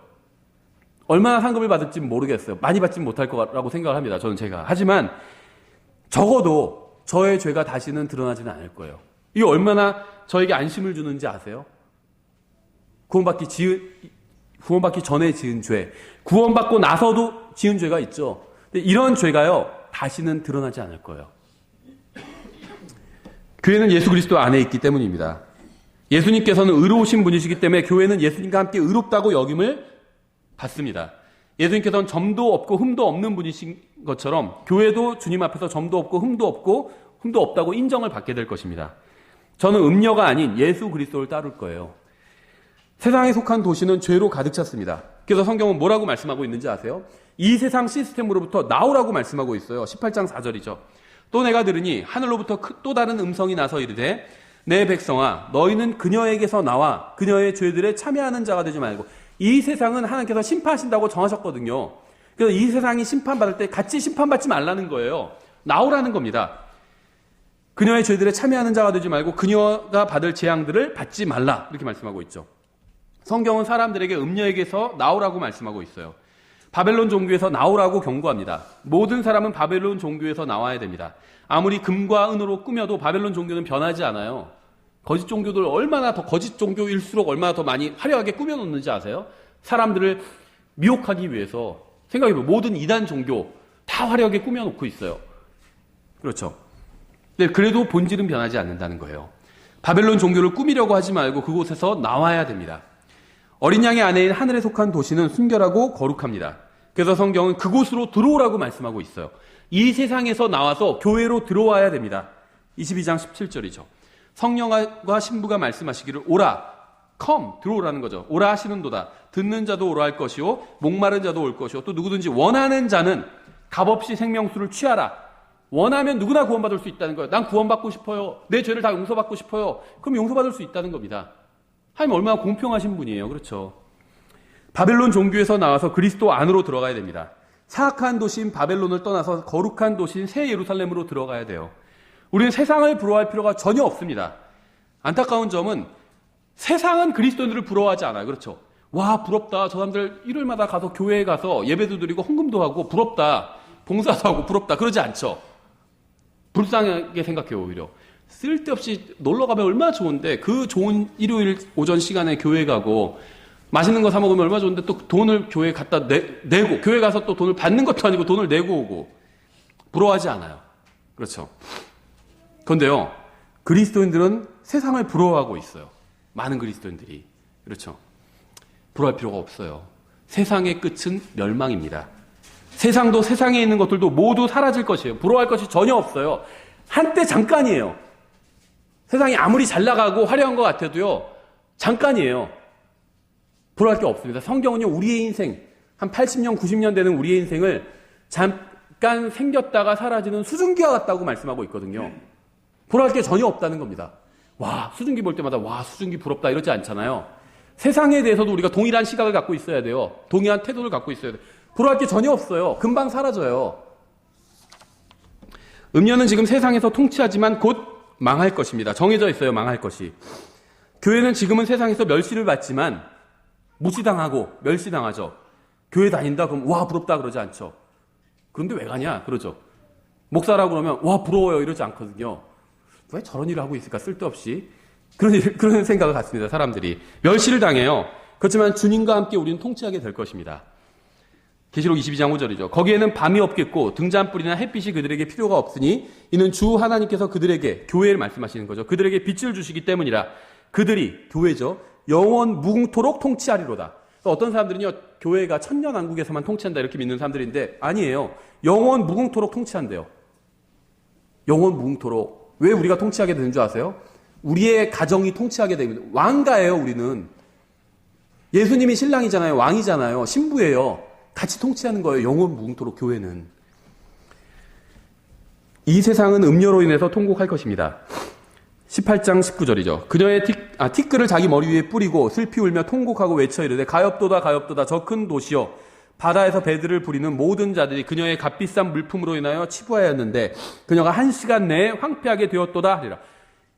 얼마나 상급을 받을지 모르겠어요. 많이 받지는 못할 거라고 생각을 합니다. 저는 제가. 하지만 적어도 저의 죄가 다시는 드러나지는 않을 거예요. 이게 얼마나 저에게 안심을 주는지 아세요? 구원받기 전에 지은 죄, 구원받고 나서도 지은 죄가 있죠. 근데 이런 죄가요, 다시는 드러나지 않을 거예요. 교회는 예수 그리스도 안에 있기 때문입니다. 예수님께서는 의로우신 분이시기 때문에 교회는 예수님과 함께 의롭다고 여김을 받습니다. 예수님께서는 점도 없고 흠도 없는 분이신 것처럼 교회도 주님 앞에서 점도 없고 흠도 없다고 인정을 받게 될 것입니다. 저는 음녀가 아닌 예수 그리스도를 따를 거예요. 세상에 속한 도시는 죄로 가득 찼습니다. 그래서 성경은 뭐라고 말씀하고 있는지 아세요? 이 세상 시스템으로부터 나오라고 말씀하고 있어요. 18장 4절이죠. 또 내가 들으니 하늘로부터 또 다른 음성이 나서 이르되 내 백성아 너희는 그녀에게서 나와 그녀의 죄들에 참여하는 자가 되지 말고. 이 세상은 하나님께서 심판하신다고 정하셨거든요. 그래서 이 세상이 심판받을 때 같이 심판받지 말라는 거예요. 나오라는 겁니다. 그녀의 죄들에 참여하는 자가 되지 말고 그녀가 받을 재앙들을 받지 말라 이렇게 말씀하고 있죠. 성경은 사람들에게 음녀에게서 나오라고 말씀하고 있어요. 바벨론 종교에서 나오라고 경고합니다. 모든 사람은 바벨론 종교에서 나와야 됩니다. 아무리 금과 은으로 꾸며도 바벨론 종교는 변하지 않아요. 거짓 종교들 얼마나 더 거짓 종교일수록 얼마나 더 많이 화려하게 꾸며놓는지 아세요? 사람들을 미혹하기 위해서. 생각해보면 모든 이단 종교 다 화려하게 꾸며놓고 있어요. 그렇죠. 근데 그래도 본질은 변하지 않는다는 거예요. 바벨론 종교를 꾸미려고 하지 말고 그곳에서 나와야 됩니다. 어린 양의 아내인 하늘에 속한 도시는 순결하고 거룩합니다. 그래서 성경은 그곳으로 들어오라고 말씀하고 있어요. 이 세상에서 나와서 교회로 들어와야 됩니다. 22장 17절이죠. 성령과 신부가 말씀하시기를 오라, come, 들어오라는 거죠. 오라 하시는도다. 듣는 자도 오라 할 것이요 목마른 자도 올 것이요 또 누구든지 원하는 자는 값없이 생명수를 취하라. 원하면 누구나 구원받을 수 있다는 거예요. 난 구원받고 싶어요. 내 죄를 다 용서받고 싶어요. 그럼 용서받을 수 있다는 겁니다. 하나님 얼마나 공평하신 분이에요. 그렇죠. 바벨론 종교에서 나와서 그리스도 안으로 들어가야 됩니다. 사악한 도시인 바벨론을 떠나서 거룩한 도시인 새 예루살렘으로 들어가야 돼요. 우리는 세상을 부러워할 필요가 전혀 없습니다. 안타까운 점은 세상은 그리스도인들을 부러워하지 않아요. 그렇죠. 와, 부럽다. 저 사람들 일요일마다 가서 교회에 가서 예배도 드리고 헌금도 하고 부럽다. 봉사도 하고 부럽다. 그러지 않죠. 불쌍하게 생각해요. 오히려. 쓸데없이 놀러 가면 얼마나 좋은데 그 좋은 일요일 오전 시간에 교회 가고 맛있는 거 사 먹으면 얼마나 좋은데 또 돈을 교회에 갖다 내고 교회 가서 또 돈을 받는 것도 아니고 돈을 내고 오고 부러워하지 않아요. 그렇죠. 그런데요, 그리스도인들은 세상을 부러워하고 있어요. 많은 그리스도인들이. 그렇죠. 부러워할 필요가 없어요. 세상의 끝은 멸망입니다. 세상도 세상에 있는 것들도 모두 사라질 것이에요. 부러워할 것이 전혀 없어요. 한때 잠깐이에요. 세상이 아무리 잘 나가고 화려한 것 같아도요, 잠깐이에요. 부러워할 게 없습니다. 성경은요, 우리의 인생, 한 80년, 90년 되는 우리의 인생을 잠깐 생겼다가 사라지는 수증기와 같다고 말씀하고 있거든요. 부러워할 게 전혀 없다는 겁니다. 와, 수증기 볼 때마다 와, 수증기 부럽다 이러지 않잖아요. 세상에 대해서도 우리가 동일한 시각을 갖고 있어야 돼요. 동일한 태도를 갖고 있어야 돼요. 부러워할 게 전혀 없어요. 금방 사라져요. 음녀는 지금 세상에서 통치하지만 곧 망할 것입니다. 정해져 있어요. 망할 것이. 교회는 지금은 세상에서 멸시를 받지만 무시당하고 멸시당하죠. 교회 다닌다 그러면 와 부럽다 그러지 않죠. 그런데 왜 가냐 그러죠. 목사라고 그러면 와 부러워요 이러지 않거든요. 왜 저런 일을 하고 있을까 쓸데없이. 그런 생각을 갖습니다. 사람들이. 멸시를 당해요. 그렇지만 주님과 함께 우리는 통치하게 될 것입니다. 계시록 22장 5절이죠. 거기에는 밤이 없겠고 등잔불이나 햇빛이 그들에게 필요가 없으니 이는 주 하나님께서 그들에게, 교회를 말씀하시는 거죠. 그들에게 빛을 주시기 때문이라. 그들이, 교회죠, 영원 무궁토록 통치하리로다. 어떤 사람들은요, 교회가 천년왕국에서만 통치한다 이렇게 믿는 사람들인데 아니에요. 영원 무궁토록 통치한대요. 영원 무궁토록. 왜 우리가 통치하게 되는 줄 아세요? 우리의 가정이 통치하게 됩니다. 왕가예요, 우리는. 예수님이 신랑이잖아요. 왕이잖아요. 신부예요. 같이 통치하는 거예요. 영원 무궁토록 교회는. 이 세상은 음료로 인해서 통곡할 것입니다. 18장 19절이죠. 그녀의 티끌을 자기 머리 위에 뿌리고 슬피 울며 통곡하고 외쳐 이르되 가엾도다 가엾도다 저 큰 도시여 바다에서 배들을 부리는 모든 자들이 그녀의 값비싼 물품으로 인하여 치부하였는데 그녀가 1시간 내에 황폐하게 되었도다 하리라.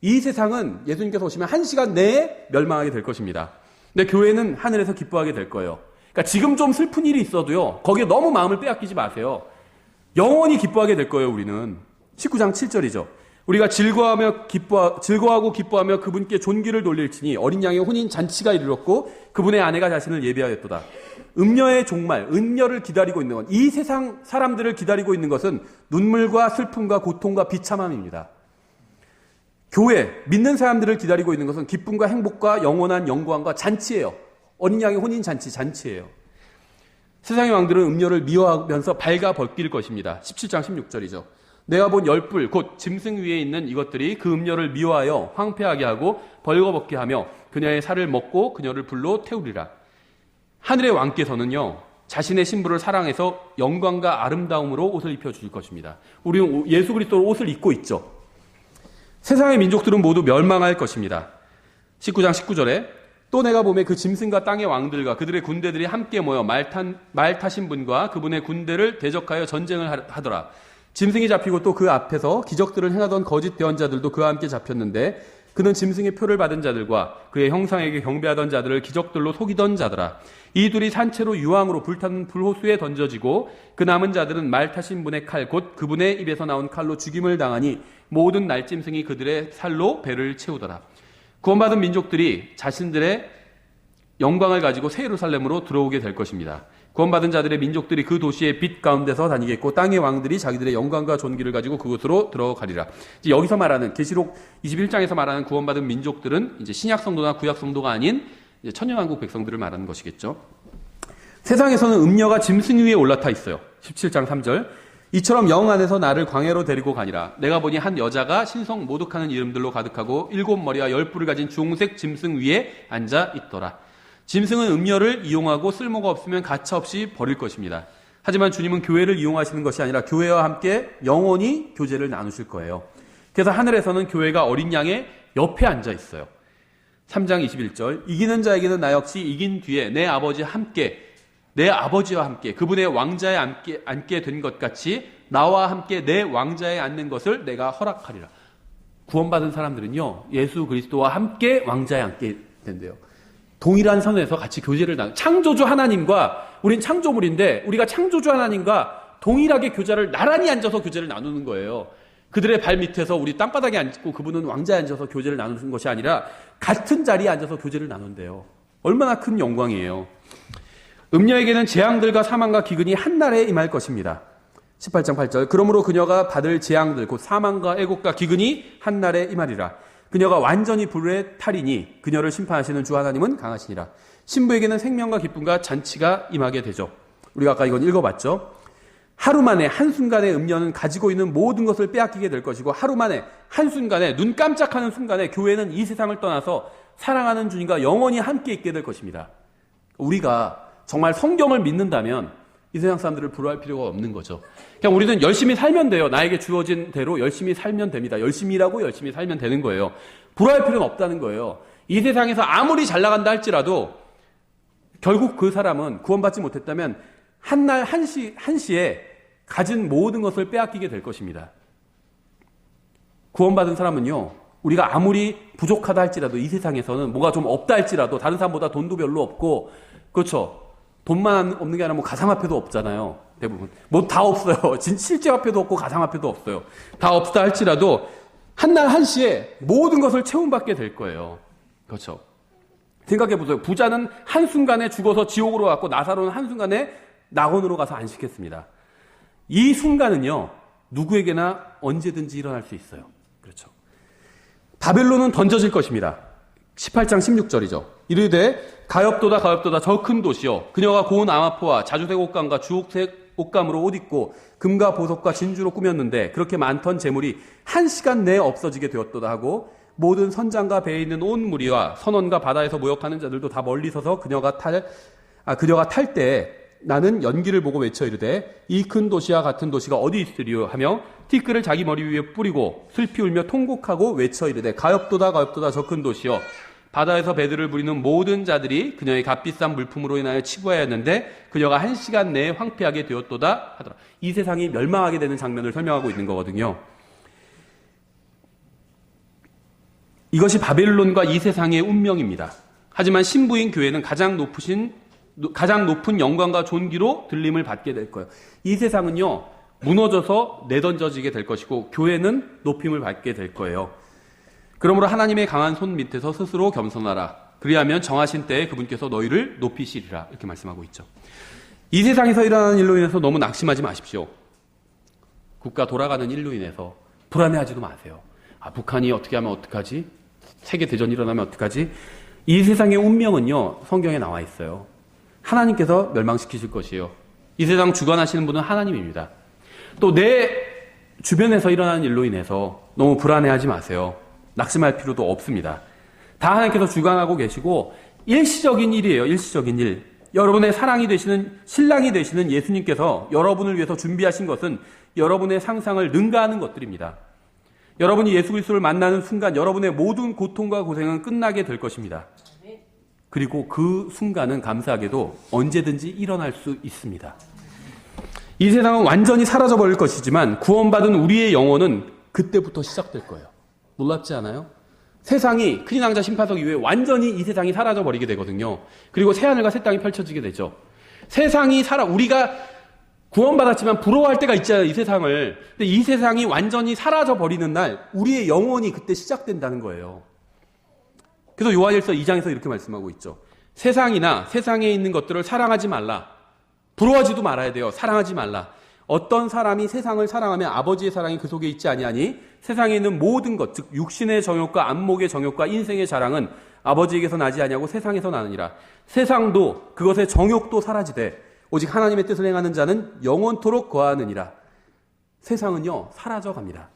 이 세상은 예수님께서 오시면 1시간 내에 멸망하게 될 것입니다. 근데 교회는 하늘에서 기뻐하게 될 거예요. 그러니까 지금 좀 슬픈 일이 있어도요, 거기에 너무 마음을 빼앗기지 마세요. 영원히 기뻐하게 될 거예요, 우리는. 19장 7절이죠. 우리가 즐거워하고 기뻐하며 그분께 존귀를 돌릴지니 어린 양의 혼인 잔치가 이르렀고 그분의 아내가 자신을 예비하였도다. 음녀의 종말, 음녀를 기다리고 있는 것, 이 세상 사람들을 기다리고 있는 것은 눈물과 슬픔과 고통과 비참함입니다. 교회, 믿는 사람들을 기다리고 있는 것은 기쁨과 행복과 영원한 영광과 잔치예요. 어린 양의 혼인 잔치예요. 세상의 왕들은 음녀를 미워하면서 발가 벗길 것입니다. 17장 16절이죠. 내가 본 열불 곧 짐승 위에 있는 이것들이 그 음녀를 미워하여 황폐하게 하고 벌거벗게 하며 그녀의 살을 먹고 그녀를 불로 태우리라. 하늘의 왕께서는요, 자신의 신부를 사랑해서 영광과 아름다움으로 옷을 입혀줄 것입니다. 우리는 예수 그리스도로 옷을 입고 있죠. 세상의 민족들은 모두 멸망할 것입니다. 19장 19절에 또 내가 보매 그 짐승과 땅의 왕들과 그들의 군대들이 함께 모여 말 타신 분과 그분의 군대를 대적하여 전쟁을 하더라. 짐승이 잡히고 또 그 앞에서 기적들을 행하던 거짓 대언자들도 그와 함께 잡혔는데 그는 짐승의 표를 받은 자들과 그의 형상에게 경배하던 자들을 기적들로 속이던 자더라. 이 둘이 산채로 유황으로 불타는 불호수에 던져지고 그 남은 자들은 말 타신 분의 칼 곧 그분의 입에서 나온 칼로 죽임을 당하니 모든 날짐승이 그들의 살로 배를 채우더라. 구원받은 민족들이 자신들의 영광을 가지고 새 예루살렘으로 들어오게 될 것입니다. 구원받은 자들의 민족들이 그 도시의 빛 가운데서 다니겠고 땅의 왕들이 자기들의 영광과 존귀를 가지고 그곳으로 들어가리라. 이제 여기서 말하는 계시록 21장에서 말하는 구원받은 민족들은 이제 신약 성도나 구약 성도가 아닌 이제 천년왕국 백성들을 말하는 것이겠죠. 세상에서는 음녀가 짐승 위에 올라타 있어요. 17장 3절. 이처럼 영 안에서 나를 광야로 데리고 가니라. 내가 보니 한 여자가 신성 모독하는 이름들로 가득하고 7머리와 10뿔을 가진 주홍색 짐승 위에 앉아 있더라. 짐승은 음녀를 이용하고 쓸모가 없으면 가차없이 버릴 것입니다. 하지만 주님은 교회를 이용하시는 것이 아니라 교회와 함께 영원히 교제를 나누실 거예요. 그래서 하늘에서는 교회가 어린 양의 옆에 앉아 있어요. 3장 21절. 이기는 자에게는 나 역시 이긴 뒤에 내 아버지와 함께 그분의 왕자에 앉게 된 것 같이 나와 함께 내 왕자에 앉는 것을 내가 허락하리라. 구원받은 사람들은요, 예수 그리스도와 함께 왕자에 앉게 된대요. 동일한 선에서 같이 교제를 나누는, 창조주 하나님과, 우린 창조물인데 우리가 창조주 하나님과 동일하게 나란히 앉아서 교제를 나누는 거예요. 그들의 발 밑에서 우리 땅바닥에 앉고 그분은 왕자에 앉아서 교제를 나누는 것이 아니라 같은 자리에 앉아서 교제를 나눈대요. 얼마나 큰 영광이에요. 음녀에게는 재앙들과 사망과 기근이 한날에 임할 것입니다. 18장 8절. 그러므로 그녀가 받을 재앙들 곧 사망과 애곡과 기근이 한날에 임하리라. 그녀가 완전히 불에 타리니 그녀를 심판하시는 주 하나님은 강하시니라. 신부에게는 생명과 기쁨과 잔치가 임하게 되죠. 우리가 아까 이건 읽어봤죠. 하루 만에 한순간에 음녀는 가지고 있는 모든 것을 빼앗기게 될 것이고, 하루 만에 한순간에 눈 깜짝하는 순간에 교회는 이 세상을 떠나서 사랑하는 주님과 영원히 함께 있게 될 것입니다. 우리가 정말 성경을 믿는다면 이 세상 사람들을 부러워할 필요가 없는 거죠. 그냥 우리는 열심히 살면 돼요. 나에게 주어진 대로 열심히 살면 됩니다. 열심히 일하고 열심히 살면 되는 거예요. 부러워할 필요는 없다는 거예요. 이 세상에서 아무리 잘 나간다 할지라도 결국 그 사람은 구원받지 못했다면 한날 한시에 가진 모든 것을 빼앗기게 될 것입니다. 구원받은 사람은요, 우리가 아무리 부족하다 할지라도 이 세상에서는 뭐가 좀 없다 할지라도 다른 사람보다 돈도 별로 없고, 그렇죠. 돈만 없는 게 아니라 뭐 가상화폐도 없잖아요. 대부분. 뭐 다 없어요. 실제 화폐도 없고 가상화폐도 없어요. 다 없다 할지라도 한날 한시에 모든 것을 채움받게 될 거예요. 그렇죠. 생각해보세요. 부자는 한순간에 죽어서 지옥으로 갔고 나사로는 한순간에 낙원으로 가서 안식했습니다. 이 순간은요, 누구에게나 언제든지 일어날 수 있어요. 그렇죠. 바벨론은 던져질 것입니다. 18장 16절이죠. 이르되 가엾도다 가엾도다 저 큰 도시여, 그녀가 고운 암화포와 자주색 옷감과 주옥색 옷감으로 옷 입고 금과 보석과 진주로 꾸몄는데 그렇게 많던 재물이 한 시간 내에 없어지게 되었도다 하고, 모든 선장과 배에 있는 온 무리와 선원과 바다에서 모욕하는 자들도 다 멀리 서서 그녀가 탈 때 나는 연기를 보고 외쳐 이르되 이 큰 도시와 같은 도시가 어디 있으리요 하며 티끌을 자기 머리 위에 뿌리고 슬피 울며 통곡하고 외쳐 이르되 가엾도다 가엾도다 저 큰 도시여, 바다에서 배들을 부리는 모든 자들이 그녀의 값비싼 물품으로 인하여 치부하였는데 그녀가 한 시간 내에 황폐하게 되었도다 하더라. 이 세상이 멸망하게 되는 장면을 설명하고 있는 거거든요. 이것이 바벨론과 이 세상의 운명입니다. 하지만 신부인 교회는 가장 높은 영광과 존귀로 들림을 받게 될 거예요. 이 세상은요, 무너져서 내던져지게 될 것이고 교회는 높임을 받게 될 거예요. 그러므로 하나님의 강한 손 밑에서 스스로 겸손하라. 그리하면 정하신 때에 그분께서 너희를 높이시리라. 이렇게 말씀하고 있죠. 이 세상에서 일어나는 일로 인해서 너무 낙심하지 마십시오. 국가 돌아가는 일로 인해서 불안해하지도 마세요. 북한이 어떻게 하면 어떡하지? 세계대전이 일어나면 어떡하지? 이 세상의 운명은요, 성경에 나와 있어요. 하나님께서 멸망시키실 것이에요. 이 세상 주관하시는 분은 하나님입니다. 또 내 주변에서 일어나는 일로 인해서 너무 불안해하지 마세요. 낙심할 필요도 없습니다. 다 하나님께서 주관하고 계시고 일시적인 일이에요. 일시적인 일. 여러분의 사랑이 되시는, 신랑이 되시는 예수님께서 여러분을 위해서 준비하신 것은 여러분의 상상을 능가하는 것들입니다. 여러분이 예수 그리스도를 만나는 순간 여러분의 모든 고통과 고생은 끝나게 될 것입니다. 그리고 그 순간은 감사하게도 언제든지 일어날 수 있습니다. 이 세상은 완전히 사라져버릴 것이지만 구원받은 우리의 영혼은 그때부터 시작될 거예요. 놀랍지 않아요? 세상이 크리낭자 심판석 이후에 완전히 이 세상이 사라져버리게 되거든요. 그리고 새하늘과 새 땅이 펼쳐지게 되죠. 세상이 우리가 구원받았지만 부러워할 때가 있잖아요, 이 세상을. 근데 이 세상이 완전히 사라져버리는 날 우리의 영혼이 그때 시작된다는 거예요. 그래서 요한일서 2장에서 이렇게 말씀하고 있죠. 세상이나 세상에 있는 것들을 사랑하지 말라. 부러워하지도 말아야 돼요. 사랑하지 말라. 어떤 사람이 세상을 사랑하면 아버지의 사랑이 그 속에 있지 아니하니 세상에 있는 모든 것, 즉 육신의 정욕과 안목의 정욕과 인생의 자랑은 아버지에게서 나지 아니하고 세상에서 나느니라. 세상도 그것의 정욕도 사라지되 오직 하나님의 뜻을 행하는 자는 영원토록 거하느니라. 세상은요, 사라져갑니다.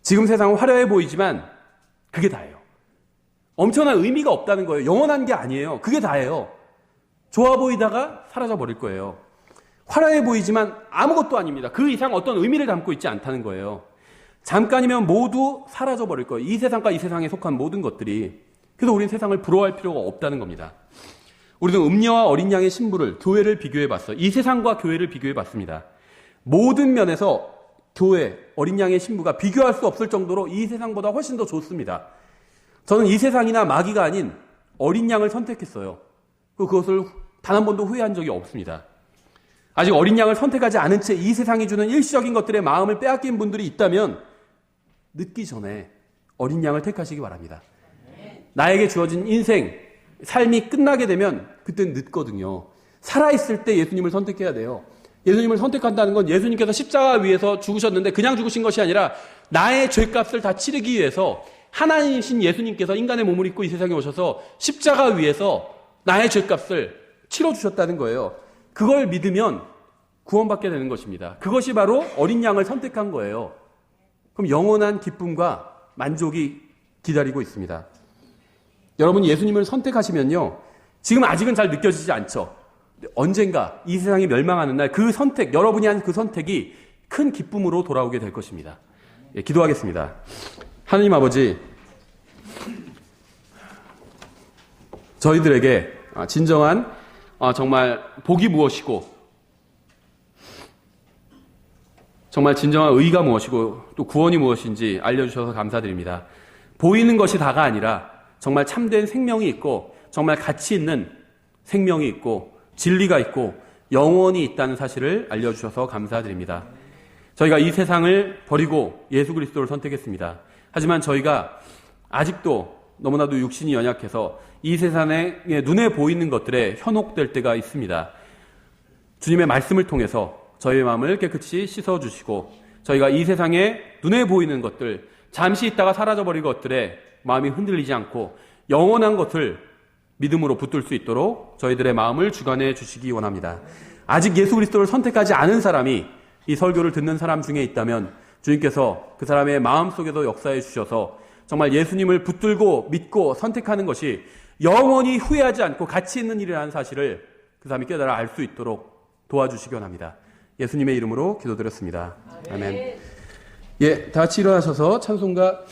지금 세상은 화려해 보이지만 그게 다예요. 엄청난 의미가 없다는 거예요. 영원한 게 아니에요. 그게 다예요. 좋아 보이다가 사라져 버릴 거예요. 화려해 보이지만 아무것도 아닙니다. 그 이상 어떤 의미를 담고 있지 않다는 거예요. 잠깐이면 모두 사라져 버릴 거예요. 이 세상과 이 세상에 속한 모든 것들이. 그래서 우리는 세상을 부러워할 필요가 없다는 겁니다. 우리는 음녀와 어린 양의 신부를, 교회를 비교해 봤어요. 이 세상과 교회를 비교해 봤습니다. 모든 면에서 교회, 어린 양의 신부가 비교할 수 없을 정도로 이 세상보다 훨씬 더 좋습니다. 저는 이 세상이나 마귀가 아닌 어린 양을 선택했어요. 그것을 단 한 번도 후회한 적이 없습니다. 아직 어린 양을 선택하지 않은 채 이 세상이 주는 일시적인 것들의 마음을 빼앗긴 분들이 있다면 늦기 전에 어린 양을 택하시기 바랍니다. 나에게 주어진 인생, 삶이 끝나게 되면 그때는 늦거든요. 살아있을 때 예수님을 선택해야 돼요. 예수님을 선택한다는 건 예수님께서 십자가 위에서 죽으셨는데 그냥 죽으신 것이 아니라 나의 죄값을 다 치르기 위해서 하나님이신 예수님께서 인간의 몸을 입고 이 세상에 오셔서 십자가 위에서 나의 죄값을 치러주셨다는 거예요. 그걸 믿으면 구원받게 되는 것입니다. 그것이 바로 어린 양을 선택한 거예요. 그럼 영원한 기쁨과 만족이 기다리고 있습니다. 여러분 예수님을 선택하시면요. 지금 아직은 잘 느껴지지 않죠. 언젠가 이 세상이 멸망하는 날 그 선택, 여러분이 한 그 선택이 큰 기쁨으로 돌아오게 될 것입니다. 예, 기도하겠습니다. 하느님 아버지, 저희들에게 진정한 정말 복이 무엇이고 정말 진정한 의의가 무엇이고 또 구원이 무엇인지 알려주셔서 감사드립니다. 보이는 것이 다가 아니라 정말 참된 생명이 있고 정말 가치 있는 생명이 있고 진리가 있고 영원히 있다는 사실을 알려주셔서 감사드립니다. 저희가 이 세상을 버리고 예수 그리스도를 선택했습니다. 하지만 저희가 아직도 너무나도 육신이 연약해서 이 세상에 눈에 보이는 것들에 현혹될 때가 있습니다. 주님의 말씀을 통해서 저희의 마음을 깨끗이 씻어주시고 저희가 이 세상에 눈에 보이는 것들, 잠시 있다가 사라져버릴 것들에 마음이 흔들리지 않고 영원한 것을 믿음으로 붙들 수 있도록 저희들의 마음을 주관해 주시기 원합니다. 아직 예수 그리스도를 선택하지 않은 사람이 이 설교를 듣는 사람 중에 있다면 주님께서 그 사람의 마음속에서 역사해 주셔서 정말 예수님을 붙들고 믿고 선택하는 것이 영원히 후회하지 않고 가치 있는 일이라는 사실을 그 사람이 깨달아 알 수 있도록 도와주시기 원합니다. 예수님의 이름으로 기도드렸습니다. 아멘. 예, 다 같이 일어나셔서 찬송가